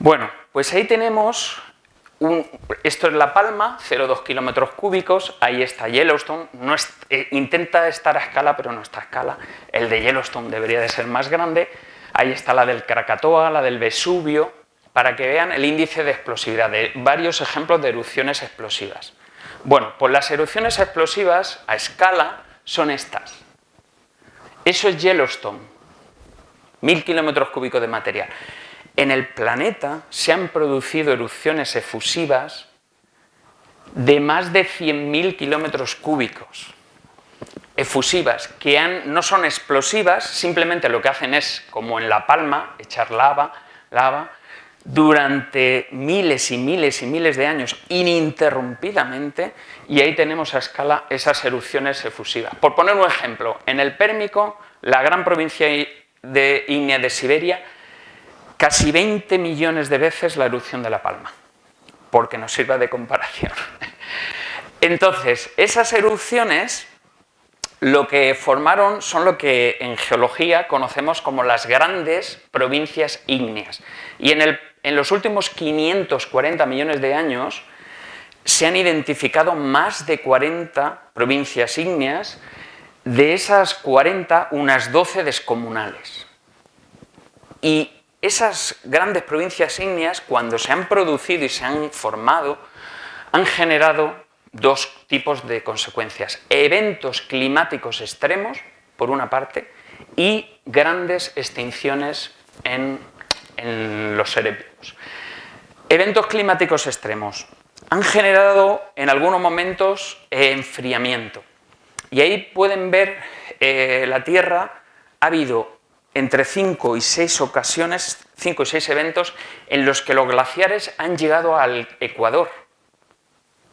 Bueno, pues ahí tenemos, esto es La Palma, 0,2 kilómetros cúbicos, ahí está Yellowstone, intenta estar a escala, pero no está a escala, el de Yellowstone debería de ser más grande, ahí está la del Krakatoa, la del Vesubio, para que vean el índice de explosividad, de varios ejemplos de erupciones explosivas. Bueno, pues las erupciones explosivas a escala son estas. Eso es Yellowstone, 1000 kilómetros cúbicos de material. En el planeta se han producido erupciones efusivas de más de 100.000 kilómetros cúbicos. Efusivas, que no son explosivas, simplemente lo que hacen es, como en La Palma, echar lava, durante miles y miles y miles de años, ininterrumpidamente, y ahí tenemos a escala esas erupciones efusivas. Por poner un ejemplo, en el Pérmico, la gran provincia ígnea de Siberia, casi 20 millones de veces la erupción de La Palma, porque nos sirva de comparación. Entonces, esas erupciones lo que formaron son lo que en geología conocemos como las grandes provincias ígneas. Y en los últimos 540 millones de años se han identificado más de 40 provincias ígneas, de esas 40, unas 12 descomunales. Y esas grandes provincias ígneas, cuando se han producido y se han formado, han generado dos tipos de consecuencias: eventos climáticos extremos, por una parte, y grandes extinciones en los seres vivos. Eventos climáticos extremos han generado en algunos momentos enfriamiento, y ahí pueden ver la Tierra. Ha habido entre 5 y 6 ocasiones, 5 y 6 eventos en los que los glaciares han llegado al Ecuador.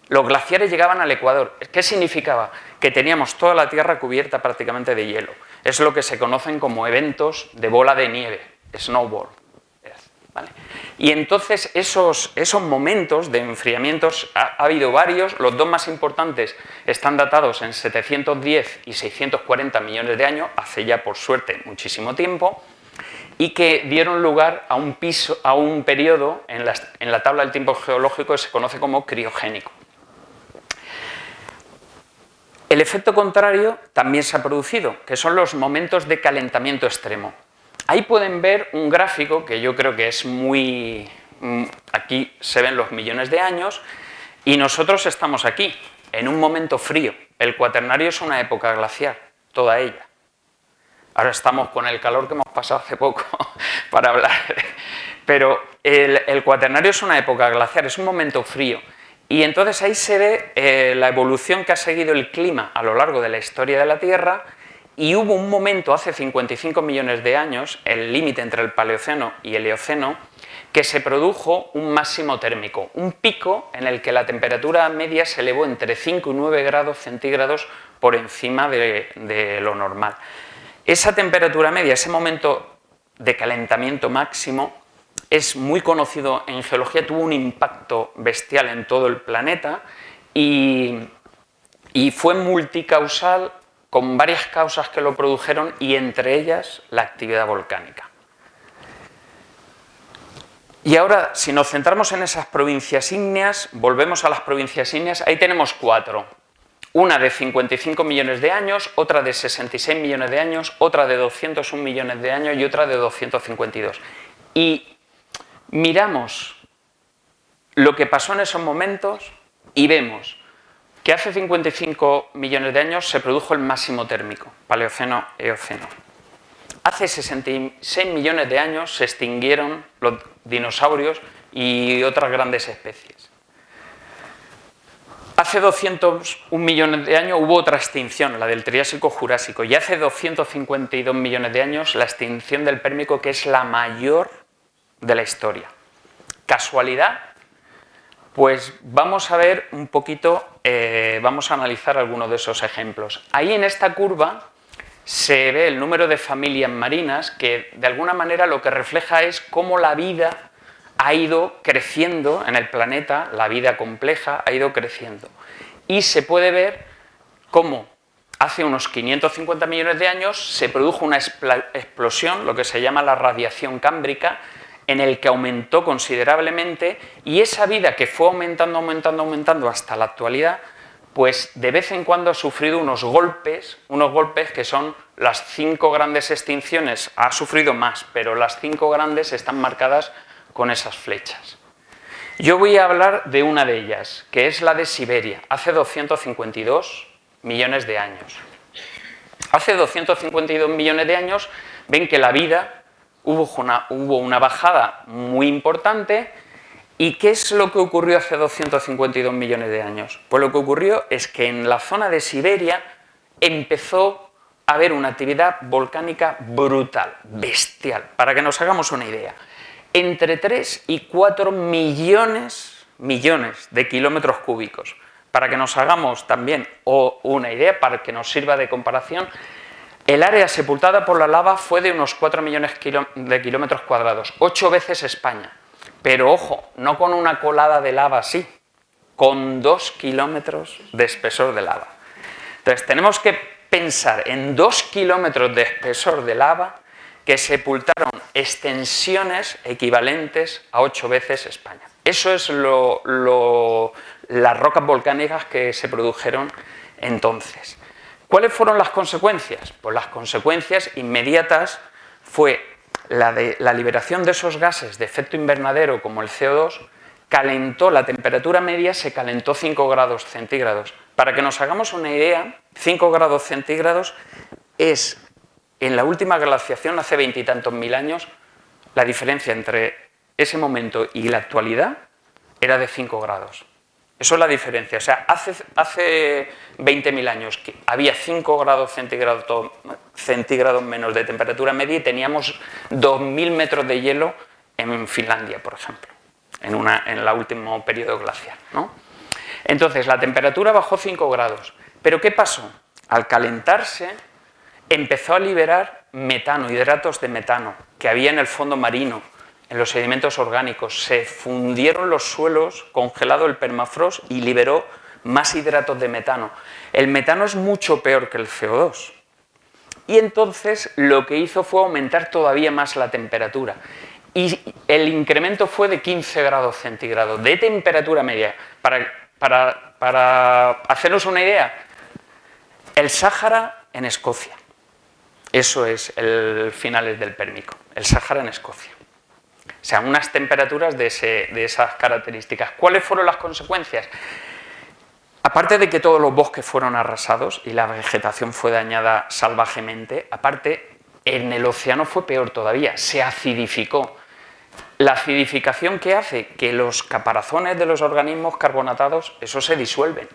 Los glaciares llegaban al Ecuador. ¿Qué significaba? Que teníamos toda la Tierra cubierta prácticamente de hielo. Es lo que se conocen como eventos de bola de nieve, snowball. ¿Vale? Y entonces esos momentos de enfriamientos ha habido varios. Los dos más importantes están datados en 710 y 640 millones de años, hace ya por suerte muchísimo tiempo, y que dieron lugar a un periodo en la tabla del tiempo geológico que se conoce como criogénico. El efecto contrario también se ha producido, que son los momentos de calentamiento extremo. Ahí pueden ver un gráfico que yo creo que es muy... Aquí se ven los millones de años y nosotros estamos aquí, en un momento frío. El Cuaternario es una época glacial, toda ella. Ahora estamos con el calor que hemos pasado hace poco para hablar. Pero el Cuaternario es una época glacial, es un momento frío. Y entonces ahí se ve la evolución que ha seguido el clima a lo largo de la historia de la Tierra. Y hubo un momento, hace 55 millones de años, el límite entre el Paleoceno y el Eoceno, que se produjo un máximo térmico, un pico en el que la temperatura media se elevó entre 5 y 9 grados centígrados por encima de lo normal. Esa temperatura media, ese momento de calentamiento máximo, es muy conocido en geología, tuvo un impacto bestial en todo el planeta y fue multicausal, con varias causas que lo produjeron, y entre ellas la actividad volcánica. Y ahora, si nos centramos en esas provincias ígneas, volvemos a las provincias ígneas, ahí tenemos 4. Una de 55 millones de años, otra de 66 millones de años, otra de 201 millones de años y otra de 252. Y miramos lo que pasó en esos momentos y vemos que hace 55 millones de años se produjo el máximo térmico, Paleoceno-Eoceno. Hace 66 millones de años se extinguieron los dinosaurios y otras grandes especies. Hace 201 millones de años hubo otra extinción, la del Triásico-Jurásico, y hace 252 millones de años la extinción del Pérmico, que es la mayor de la historia. ¿Casualidad? Pues vamos a ver un poquito, vamos a analizar algunos de esos ejemplos. Ahí en esta curva se ve el número de familias marinas, que de alguna manera lo que refleja es cómo la vida ha ido creciendo en el planeta, la vida compleja ha ido creciendo. Y se puede ver cómo hace unos 550 millones de años se produjo una explosión, lo que se llama la radiación cámbrica, en el que aumentó considerablemente, y esa vida que fue aumentando hasta la actualidad, pues de vez en cuando ha sufrido unos golpes que son las 5 grandes extinciones. Ha sufrido más, pero las 5 grandes están marcadas con esas flechas. Yo voy a hablar de una de ellas, que es la de Siberia, hace 252 millones de años. Hace 252 millones de años ven que la vida hubo una bajada muy importante. ¿Y qué es lo que ocurrió hace 252 millones de años? Pues lo que ocurrió es que en la zona de Siberia empezó a haber una actividad volcánica brutal, bestial. Para que nos hagamos una idea, entre 3 y 4 millones de kilómetros cúbicos. Para que nos hagamos también una idea, para que nos sirva de comparación, el área sepultada por la lava fue de unos 4 millones de kilómetros cuadrados, 8 veces España. Pero ojo, no con una colada de lava así, con 2 kilómetros de espesor de lava. Entonces tenemos que pensar en 2 kilómetros de espesor de lava que sepultaron extensiones equivalentes a 8 veces España. Eso es las rocas volcánicas que se produjeron entonces. ¿Cuáles fueron las consecuencias? Pues las consecuencias inmediatas fue la liberación de esos gases de efecto invernadero como el CO2, calentó, la temperatura media se calentó 5 grados centígrados. Para que nos hagamos una idea, 5 grados centígrados es, en la última glaciación, hace 20 y tantos mil años, la diferencia entre ese momento y la actualidad era de 5 grados. Eso es la diferencia. O sea, hace 20.000 años que había 5 grados centígrados menos de temperatura media y teníamos 2.000 metros de hielo en Finlandia, por ejemplo, en el último periodo glacial, ¿no? Entonces, la temperatura bajó 5 grados. ¿Pero qué pasó? Al calentarse, empezó a liberar metano, hidratos de metano, que había en el fondo marino, en los sedimentos orgánicos. Se fundieron los suelos, congelado el permafrost y liberó más hidratos de metano. El metano es mucho peor que el CO2. Y entonces lo que hizo fue aumentar todavía más la temperatura. Y el incremento fue de 15 grados centígrados de temperatura media. Para hacernos una idea, el Sáhara en Escocia. Eso es el finales del Pérmico, el Sáhara en Escocia. O sea, unas temperaturas de esas características. ¿Cuáles fueron las consecuencias? Aparte de que todos los bosques fueron arrasados y la vegetación fue dañada salvajemente, aparte, en el océano fue peor todavía, se acidificó. La acidificación, ¿qué hace? Que los caparazones de los organismos carbonatados, esos se disuelven.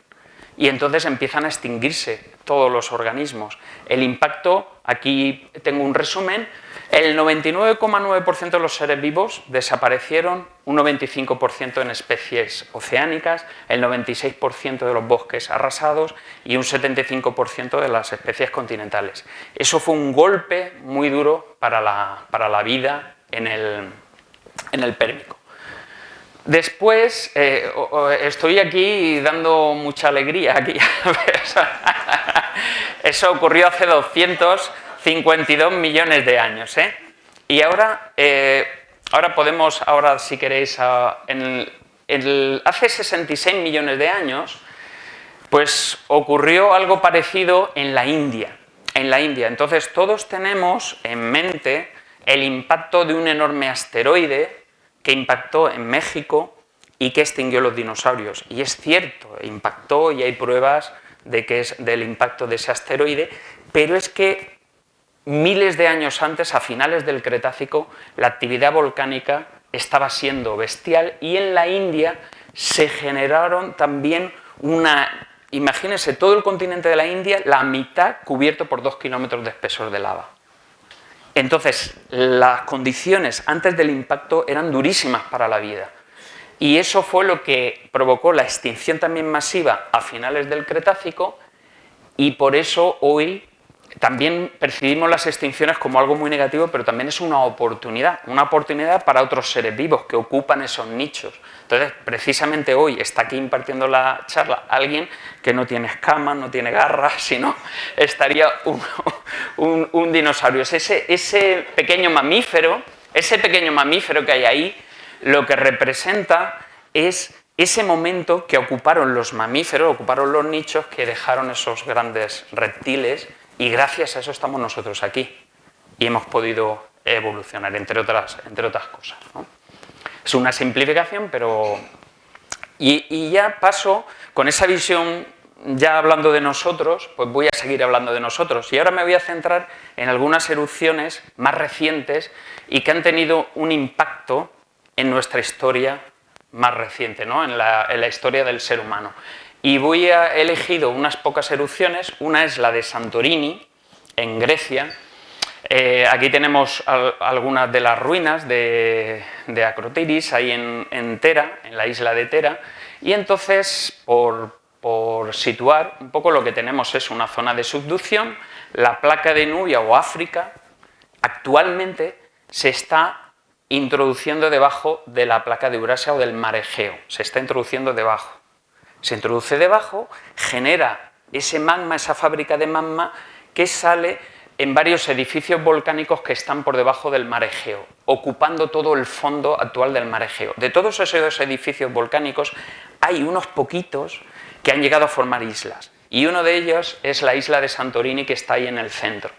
Y entonces empiezan a extinguirse todos los organismos. El impacto, aquí tengo un resumen, el 99,9% de los seres vivos desaparecieron, un 95% en especies oceánicas, el 96% de los bosques arrasados y un 75% de las especies continentales. Eso fue un golpe muy duro para la vida en el Pérmico. Después, estoy aquí dando mucha alegría. Aquí. Eso ocurrió hace 252 millones de años. Y ahora podemos, si queréis, hace 66 millones de años, pues ocurrió algo parecido en la India. Entonces, todos tenemos en mente el impacto de un enorme asteroide que impactó en México y que extinguió los dinosaurios. Y es cierto, impactó y hay pruebas de que es del impacto de ese asteroide, pero es que miles de años antes, a finales del Cretácico, la actividad volcánica estaba siendo bestial y en la India se generaron también imagínense, todo el continente de la India, la mitad cubierto por 2 kilómetros de espesor de lava. Entonces, las condiciones antes del impacto eran durísimas para la vida. Y eso fue lo que provocó la extinción también masiva a finales del Cretácico y por eso hoy también percibimos las extinciones como algo muy negativo, pero también es una oportunidad para otros seres vivos que ocupan esos nichos. Entonces, precisamente hoy está aquí impartiendo la charla alguien que no tiene escamas, no tiene garras, sino estaría un dinosaurio. Ese pequeño mamífero Ese pequeño mamífero que hay ahí lo que representa es ese momento que ocuparon los mamíferos, ocuparon los nichos que dejaron esos grandes reptiles y gracias a eso estamos nosotros aquí y hemos podido evolucionar, entre otras cosas, ¿no? Es una simplificación, pero... Y ya paso con esa visión, ya hablando de nosotros, pues voy a seguir hablando de nosotros. Y ahora me voy a centrar en algunas erupciones más recientes y que han tenido un impacto en nuestra historia más reciente, ¿no? en la historia del ser humano. Y he elegido unas pocas erupciones. Una es la de Santorini, en Grecia. Aquí tenemos algunas de las ruinas de Acrotiris, ahí en Tera, en la isla de Tera. Y entonces, por situar un poco, lo que tenemos es una zona de subducción. La placa de Nubia o África actualmente se está introduciendo debajo de la placa de Eurasia o del mar Egeo. Se está introduciendo debajo. Se introduce debajo, genera ese magma, esa fábrica de magma que sale en varios edificios volcánicos que están por debajo del mar Egeo, ocupando todo el fondo actual del mar Egeo. De todos esos edificios volcánicos hay unos poquitos que han llegado a formar islas. Y uno de ellos es la isla de Santorini, que está ahí en el centro,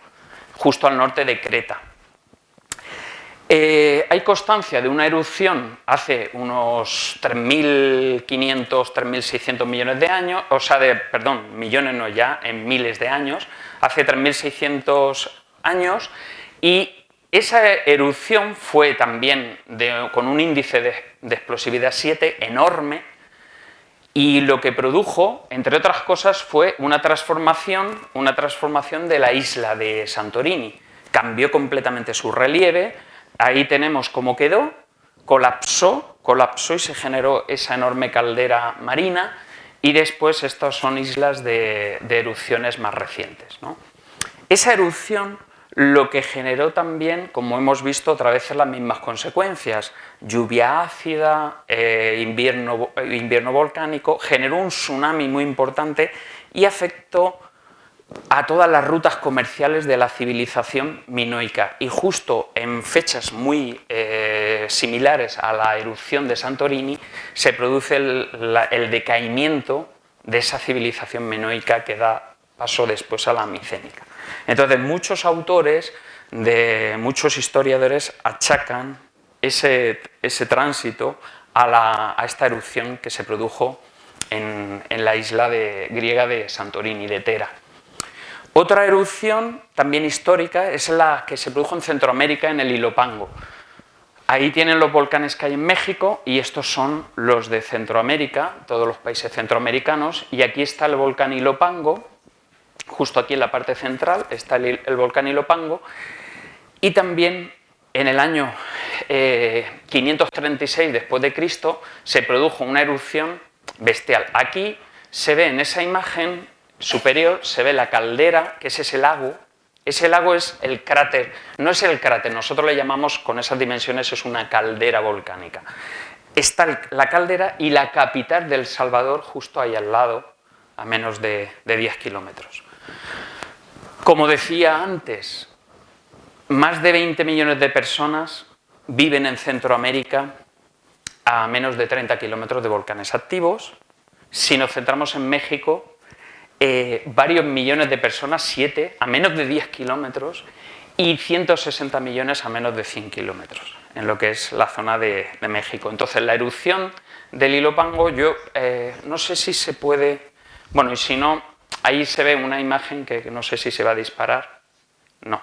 justo al norte de Creta. Hay constancia de una erupción hace unos 3.500, 3.600 millones de años, millones no ya, en miles de años, hace 3.600 años, y esa erupción fue también con un índice de explosividad 7 enorme, y lo que produjo, entre otras cosas, fue una transformación de la isla de Santorini. Cambió completamente su relieve. Ahí tenemos cómo quedó, colapsó y se generó esa enorme caldera marina, y después estas son islas de erupciones más recientes, ¿no? Esa erupción lo que generó también, como hemos visto, otra vez las mismas consecuencias: lluvia ácida, invierno volcánico, generó un tsunami muy importante y afectó a todas las rutas comerciales de la civilización minoica. Y justo en fechas muy similares a la erupción de Santorini se produce el decaimiento de esa civilización minoica que da paso después a la micénica. Entonces, muchos autores, muchos historiadores achacan ese tránsito a esta erupción que se produjo en la isla griega de Santorini, de Tera. Otra erupción también histórica es la que se produjo en Centroamérica, en el Ilopango. Ahí tienen los volcanes que hay en México y estos son los de Centroamérica, todos los países centroamericanos, y aquí está el volcán Ilopango, justo aquí en la parte central está el volcán Ilopango, y también en el año 536 después de Cristo se produjo una erupción bestial. Aquí se ve en esa imagen superior, se ve la caldera, que es ese lago. Ese lago es el cráter, no es el cráter, nosotros le llamamos, con esas dimensiones, es una caldera volcánica. Está la caldera y la capital de El Salvador justo ahí al lado, a menos de 10 kilómetros. Como decía antes, más de 20 millones de personas viven en Centroamérica a menos de 30 kilómetros de volcanes activos. Si nos centramos en México, varios millones de personas, 7, a menos de 10 kilómetros, y 160 millones a menos de 100 kilómetros, en lo que es la zona de México. Entonces, la erupción del Ilopango, yo no sé si se puede... Bueno, y si no, ahí se ve una imagen que no sé si se va a disparar. No.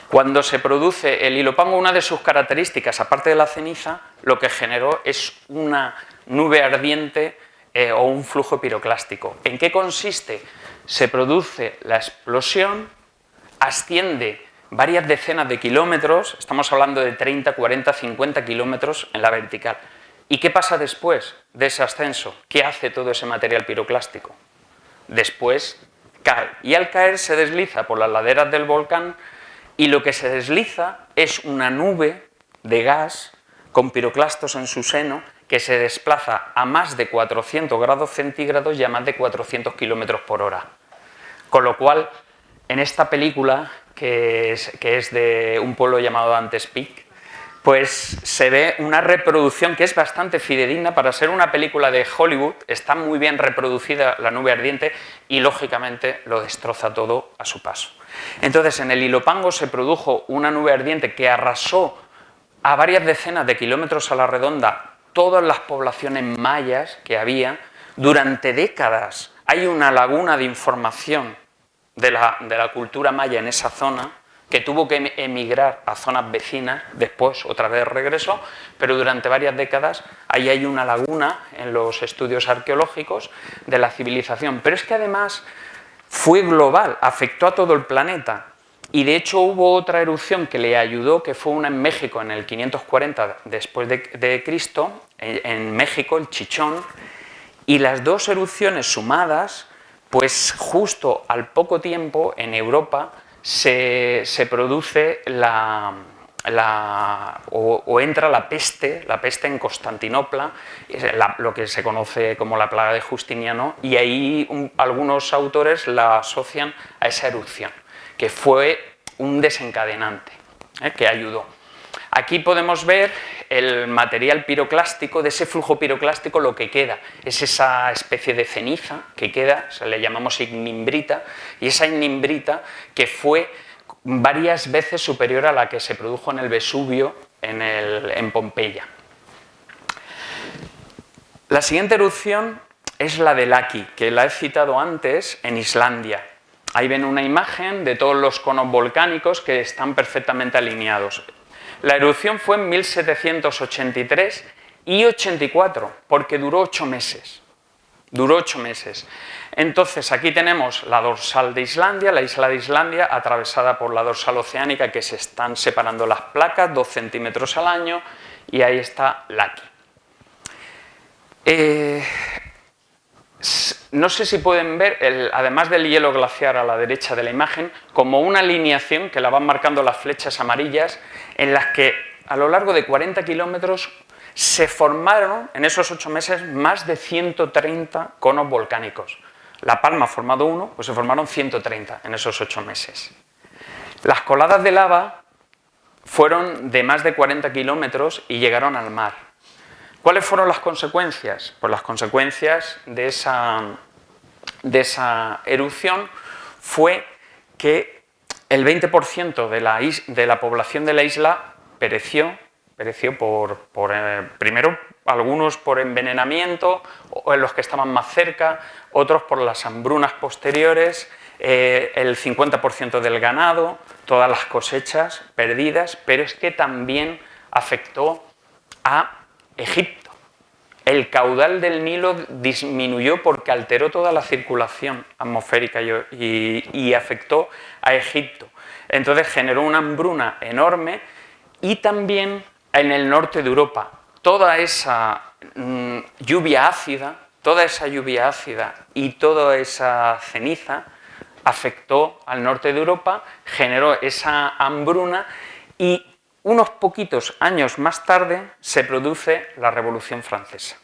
Cuando se produce el Ilopango, una de sus características, aparte de la ceniza, lo que generó es una nube ardiente o un flujo piroclástico. ¿En qué consiste? Se produce la explosión, asciende varias decenas de kilómetros, estamos hablando de 30, 40, 50 kilómetros en la vertical. ¿Y qué pasa después de ese ascenso? ¿Qué hace todo ese material piroclástico? Después cae, y al caer se desliza por las laderas del volcán, y lo que se desliza es una nube de gas con piroclastos en su seno que se desplaza a más de 400 grados centígrados y a más de 400 kilómetros por hora. Con lo cual, en esta película que es de un pueblo llamado Dante's Peak, pues se ve una reproducción que es bastante fidedigna para ser una película de Hollywood. Está muy bien reproducida la nube ardiente y, lógicamente, lo destroza todo a su paso. Entonces, en el Ilopango se produjo una nube ardiente que arrasó a varias decenas de kilómetros a la redonda todas las poblaciones mayas que había. Durante décadas hay una laguna de información de la cultura maya en esa zona, que tuvo que emigrar a zonas vecinas, después otra vez regresó, pero durante varias décadas ahí hay una laguna en los estudios arqueológicos de la civilización. Pero es que además fue global, afectó a todo el planeta. Y de hecho hubo otra erupción que le ayudó, que fue una en México en el 540 después de Cristo, en México, el Chichón, y las dos erupciones sumadas, pues justo al poco tiempo en Europa se produce o entra la peste en Constantinopla, lo que se conoce como la plaga de Justiniano, y ahí algunos autores la asocian a esa erupción, que fue un desencadenante, que ayudó. Aquí podemos ver el material piroclástico. De ese flujo piroclástico lo que queda es esa especie de ceniza que queda, se le llamamos ignimbrita, y esa ignimbrita que fue varias veces superior a la que se produjo en el Vesubio en Pompeya. La siguiente erupción es la de Laki, que la he citado antes, en Islandia. Ahí ven una imagen de todos los conos volcánicos que están perfectamente alineados. La erupción fue en 1783 y 84, porque duró 8 meses. Duró 8 meses. Entonces, aquí tenemos la dorsal de Islandia, la isla de Islandia, atravesada por la dorsal oceánica, que se están separando las placas, 2 centímetros al año, y ahí está Laki. No sé si pueden ver, además del hielo glaciar a la derecha de la imagen, como una alineación que la van marcando las flechas amarillas, en las que a lo largo de 40 kilómetros se formaron en esos 8 meses más de 130 conos volcánicos. La Palma ha formado uno, pues se formaron 130 en esos 8 meses. Las coladas de lava fueron de más de 40 kilómetros y llegaron al mar. ¿Cuáles fueron las consecuencias? Pues las consecuencias de esa erupción fue que el 20% de la población de la isla pereció primero algunos por envenenamiento, o en los que estaban más cerca, otros por las hambrunas posteriores, el 50% del ganado, todas las cosechas perdidas, pero es que también afectó a Egipto. El caudal del Nilo disminuyó porque alteró toda la circulación atmosférica y afectó a Egipto. Entonces generó una hambruna enorme, y también en el norte de Europa. Toda esa lluvia ácida y toda esa ceniza afectó al norte de Europa, generó esa hambruna, y unos poquitos años más tarde se produce la Revolución Francesa.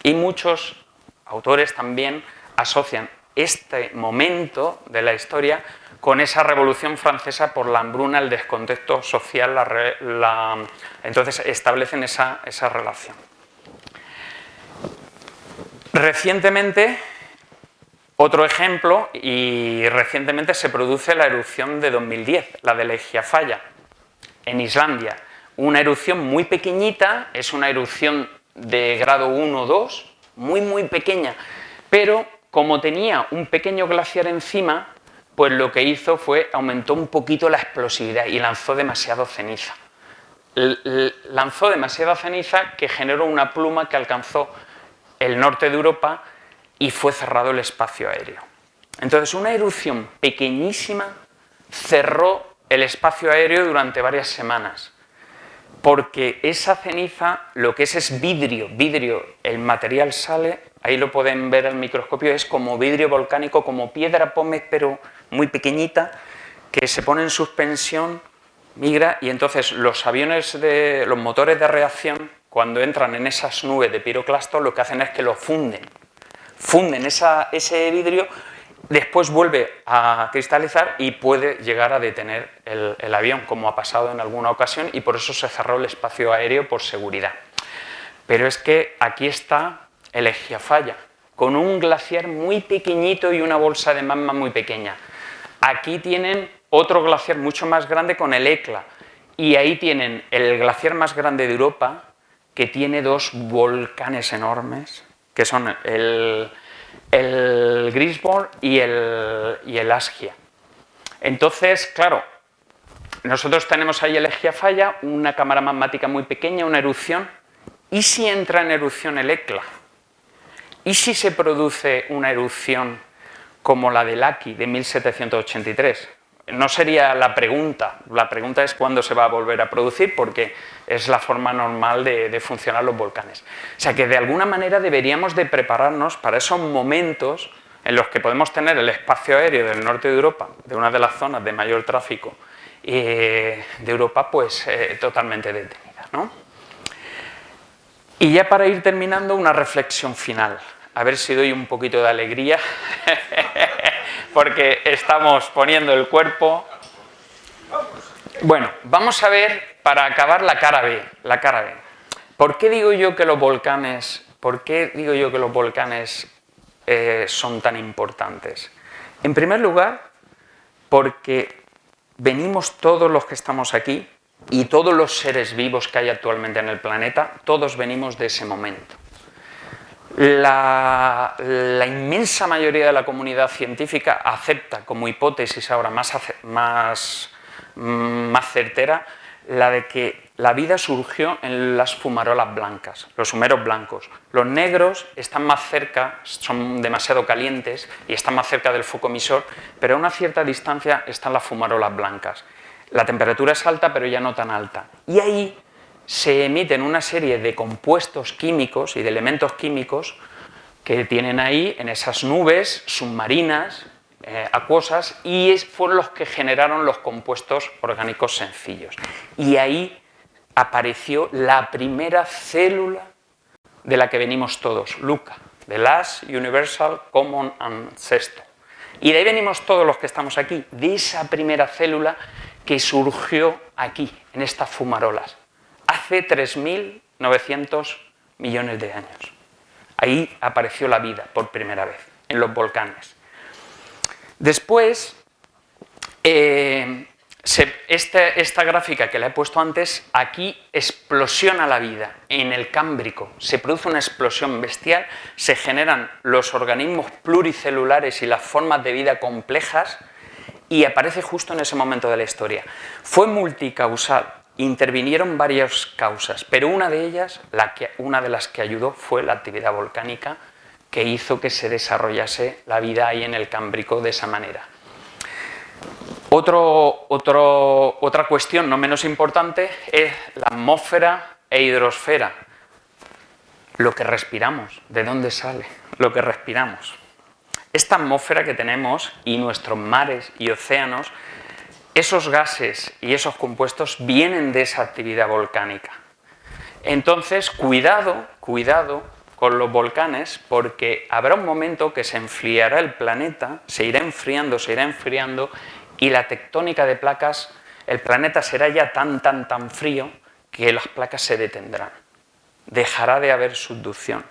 Y muchos autores también asocian este momento de la historia con esa Revolución Francesa por la hambruna, el descontento social, entonces establecen esa relación. Recientemente, otro ejemplo, y recientemente se produce la erupción de 2010, la de Eyjafjalla, en Islandia. Una erupción muy pequeñita, es una erupción de grado 1 o 2, muy pequeña, pero como tenía un pequeño glaciar encima, pues lo que hizo fue aumentó un poquito la explosividad y lanzó demasiado ceniza. Lanzó demasiada ceniza que generó una pluma que alcanzó el norte de Europa y fue cerrado el espacio aéreo. Entonces, una erupción pequeñísima cerró el espacio aéreo durante varias semanas, porque esa ceniza lo que es vidrio, el material sale, ahí lo pueden ver al microscopio, es como vidrio volcánico, como piedra pómez, pero muy pequeñita, que se pone en suspensión, migra, y entonces los motores de reacción, cuando entran en esas nubes de piroclastos, lo que hacen es que lo funden ese vidrio, después vuelve a cristalizar y puede llegar a detener el avión, como ha pasado en alguna ocasión, y por eso se cerró el espacio aéreo por seguridad. Pero es que aquí está el Eggiafalla, con un glaciar muy pequeñito y una bolsa de magma muy pequeña. Aquí tienen otro glaciar mucho más grande con el Hekla, y ahí tienen el glaciar más grande de Europa, que tiene dos volcanes enormes, que son el Grisborg y el Asgia. Entonces, claro, nosotros tenemos ahí el Eggiafalla, una cámara magmática muy pequeña, una erupción. ¿Y si entra en erupción el Hekla? ¿Y si se produce una erupción como la de Laki de 1783? No sería la pregunta es cuándo se va a volver a producir, porque es la forma normal de funcionar los volcanes. O sea que de alguna manera deberíamos de prepararnos para esos momentos en los que podemos tener el espacio aéreo del norte de Europa, de una de las zonas de mayor tráfico de Europa, pues totalmente detenida, ¿no? Y ya para ir terminando, una reflexión final. A ver si doy un poquito de alegría, porque estamos poniendo el cuerpo. Bueno, vamos a ver, para acabar, la cara B. ¿Por qué digo yo que los volcanes son tan importantes? En primer lugar, porque venimos todos los que estamos aquí y todos los seres vivos que hay actualmente en el planeta, todos venimos de ese momento. La inmensa mayoría de la comunidad científica acepta como hipótesis ahora más certera la de que la vida surgió en las fumarolas blancas, los sumeros blancos. Los negros están más cerca, son demasiado calientes y están más cerca del foco emisor, pero a una cierta distancia están las fumarolas blancas. La temperatura es alta, pero ya no tan alta. Y ahí se emiten una serie de compuestos químicos y de elementos químicos que tienen ahí en esas nubes submarinas, acuosas, y fueron los que generaron los compuestos orgánicos sencillos. Y ahí apareció la primera célula de la que venimos todos, LUCA, The Last Universal Common Ancestor. Y de ahí venimos todos los que estamos aquí, de esa primera célula que surgió aquí, en estas fumarolas, hace 3.900 millones de años. Ahí apareció la vida por primera vez, en los volcanes. Después, esta gráfica que la he puesto antes, aquí explosiona la vida. En el Cámbrico se produce una explosión bestial, se generan los organismos pluricelulares y las formas de vida complejas, y aparece justo en ese momento de la historia. Fue multicausal, intervinieron varias causas, pero una de ellas, una de las que ayudó, fue la actividad volcánica, que hizo que se desarrollase la vida ahí en el Cámbrico de esa manera. Otra cuestión no menos importante es la atmósfera e hidrosfera. Lo que respiramos, ¿de dónde sale lo que respiramos? Esta atmósfera que tenemos y nuestros mares y océanos, esos gases y esos compuestos vienen de esa actividad volcánica. Entonces, cuidado con los volcanes, porque habrá un momento que se enfriará el planeta, se irá enfriando, y la tectónica de placas, el planeta será ya tan frío que las placas se detendrán. Dejará de haber subducción,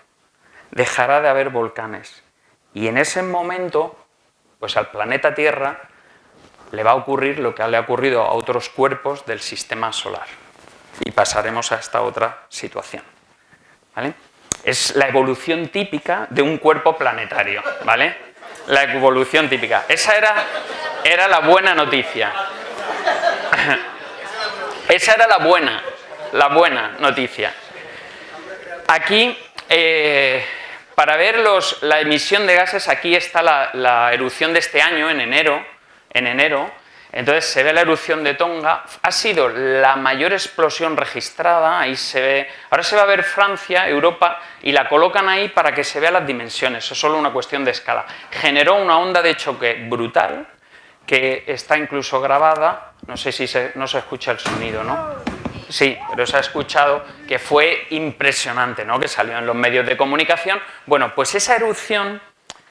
dejará de haber volcanes. Y en ese momento, pues al planeta Tierra le va a ocurrir lo que le ha ocurrido a otros cuerpos del sistema solar. Y pasaremos a esta otra situación, ¿vale? Es la evolución típica de un cuerpo planetario, ¿vale? La evolución típica. Esa era la buena noticia. Esa era la buena noticia. Aquí, para ver la emisión de gases, aquí está la erupción de este año, en enero. Entonces se ve la erupción de Tonga. Ha sido la mayor explosión registrada. Ahí se ve. Ahora se va a ver Francia, Europa, y la colocan ahí para que se vean las dimensiones. Es solo una cuestión de escala. Generó una onda de choque brutal que está incluso grabada. No sé si no se escucha el sonido, ¿no? Sí, pero se ha escuchado, que fue impresionante, ¿no? Que salió en los medios de comunicación. Bueno, pues esa erupción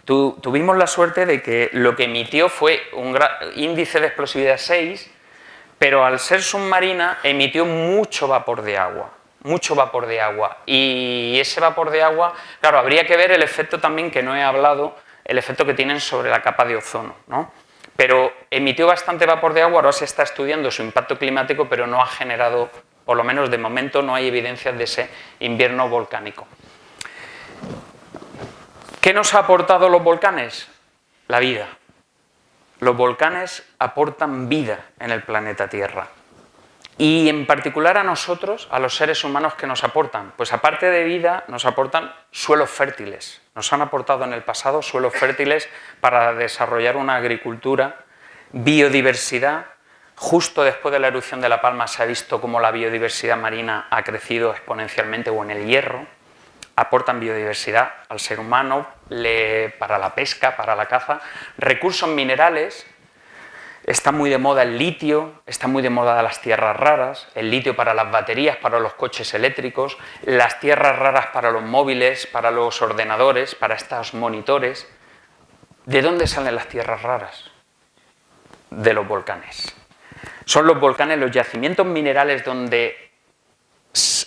Tuvimos la suerte de que lo que emitió fue un índice de explosividad 6, pero al ser submarina emitió mucho vapor de agua. Mucho vapor de agua. Y ese vapor de agua, claro, habría que ver el efecto también que no he hablado, el efecto que tienen sobre la capa de ozono, ¿no? Pero emitió bastante vapor de agua, ahora se está estudiando su impacto climático, pero no ha generado, por lo menos de momento, no hay evidencias de ese invierno volcánico. ¿Qué nos ha aportado los volcanes? La vida. Los volcanes aportan vida en el planeta Tierra. Y en particular a nosotros, a los seres humanos, ¿qué nos aportan? Pues aparte de vida, nos aportan suelos fértiles. Nos han aportado en el pasado suelos fértiles para desarrollar una agricultura, biodiversidad. Justo después de la erupción de La Palma se ha visto cómo la biodiversidad marina ha crecido exponencialmente, o en el Hierro. Aportan biodiversidad al ser humano, para la pesca, para la caza. Recursos minerales. Está muy de moda el litio, está muy de moda las tierras raras, el litio para las baterías, para los coches eléctricos, las tierras raras para los móviles, para los ordenadores, para estos monitores. ¿De dónde salen las tierras raras? De los volcanes. Son los volcanes, los yacimientos minerales donde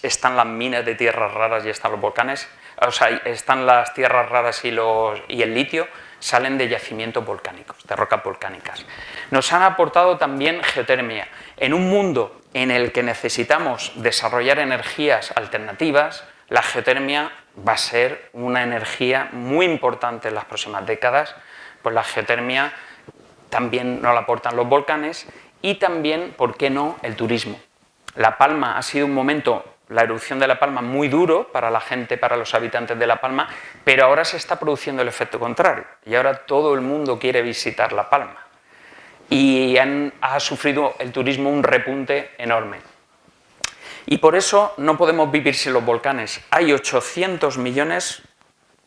están las minas de tierras raras y están los volcanes, o sea, están las tierras raras y el litio, salen de yacimientos volcánicos, de rocas volcánicas. Nos han aportado también geotermia. En un mundo en el que necesitamos desarrollar energías alternativas, la geotermia va a ser una energía muy importante en las próximas décadas, pues la geotermia también nos la aportan los volcanes y también, ¿por qué no?, el turismo. La Palma ha sido un momento, la erupción de La Palma, muy duro para la gente, para los habitantes de La Palma, pero ahora se está produciendo el efecto contrario y ahora todo el mundo quiere visitar La Palma y ha sufrido el turismo un repunte enorme. Y por eso no podemos vivir sin los volcanes. Hay 800 millones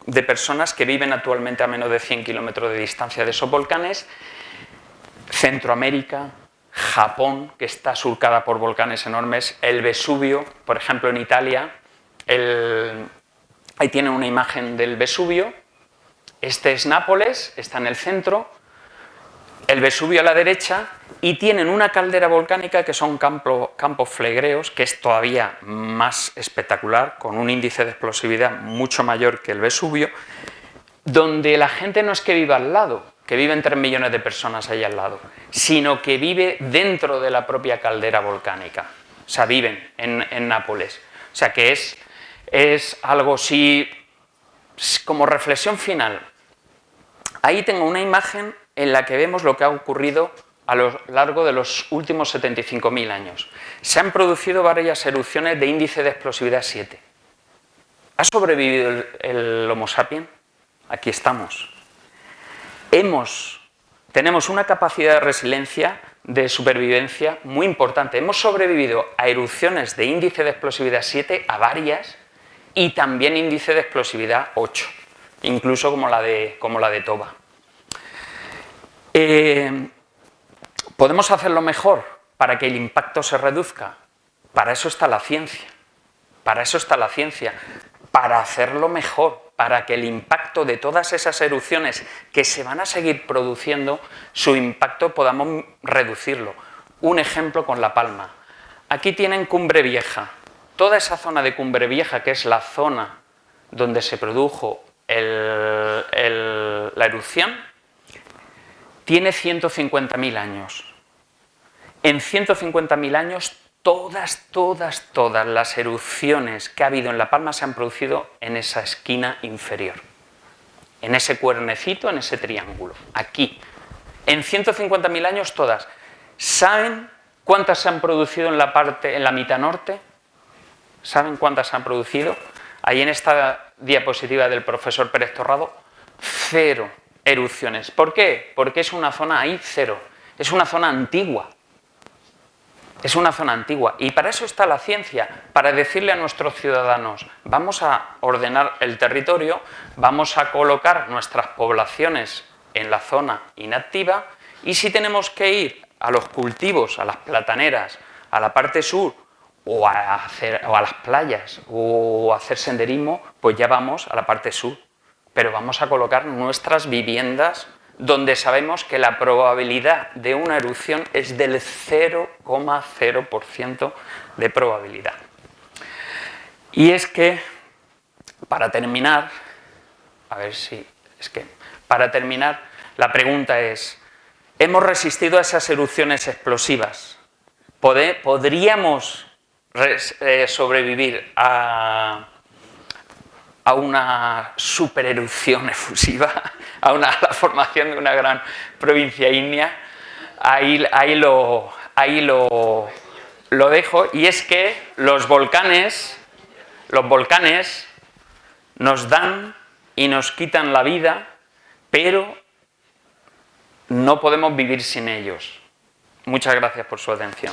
de personas que viven actualmente a menos de 100 kilómetros de distancia de esos volcanes. Centroamérica, Japón, que está surcada por volcanes enormes, el Vesubio, por ejemplo en Italia, ahí tienen una imagen del Vesubio, este es Nápoles, está en el centro, el Vesubio a la derecha, y tienen una caldera volcánica que son campos flegreos, que es todavía más espectacular, con un índice de explosividad mucho mayor que el Vesubio, donde la gente no es que viva al lado, que viven 3 millones de personas ahí al lado, sino que vive dentro de la propia caldera volcánica. O sea, viven en Nápoles. O sea, que es algo así, como reflexión final. Ahí tengo una imagen en la que vemos lo que ha ocurrido a lo largo de los últimos 75.000 años. Se han producido varias erupciones de índice de explosividad 7. ¿Ha sobrevivido el Homo sapiens? Aquí estamos. Tenemos una capacidad de resiliencia, de supervivencia muy importante. Hemos sobrevivido a erupciones de índice de explosividad 7, a varias, y también índice de explosividad 8, incluso como la de Toba. ¿Podemos hacerlo mejor para que el impacto se reduzca? Para eso está la ciencia. Para eso está la ciencia. Para hacerlo mejor, para que el impacto de todas esas erupciones que se van a seguir produciendo, su impacto podamos reducirlo. Un ejemplo con La Palma. Aquí tienen Cumbre Vieja. Toda esa zona de Cumbre Vieja, que es la zona donde se produjo la erupción, tiene 150.000 años. En 150.000 años, todas las erupciones que ha habido en La Palma se han producido en esa esquina inferior, en ese cuernecito, en ese triángulo, aquí. En 150.000 años todas. ¿Saben cuántas se han producido en la mitad norte? ¿Saben cuántas se han producido? Ahí en esta diapositiva del profesor Pérez Torrado, 0 erupciones. ¿Por qué? Porque es una zona ahí 0. Es una zona antigua. Es una zona antigua y para eso está la ciencia, para decirle a nuestros ciudadanos, vamos a ordenar el territorio, vamos a colocar nuestras poblaciones en la zona inactiva y si tenemos que ir a los cultivos, a las plataneras, a la parte sur o a las playas o a hacer senderismo, pues ya vamos a la parte sur. pero vamos a colocar nuestras viviendas donde sabemos que la probabilidad de una erupción es del 0,0% de probabilidad. Y es que, para terminar, la pregunta es, ¿hemos resistido a esas erupciones explosivas? ¿Podríamos sobrevivir a una supererupción efusiva, a la formación de una gran provincia ígnea? Ahí lo dejo, y es que los volcanes nos dan y nos quitan la vida, pero no podemos vivir sin ellos. Muchas gracias por su atención.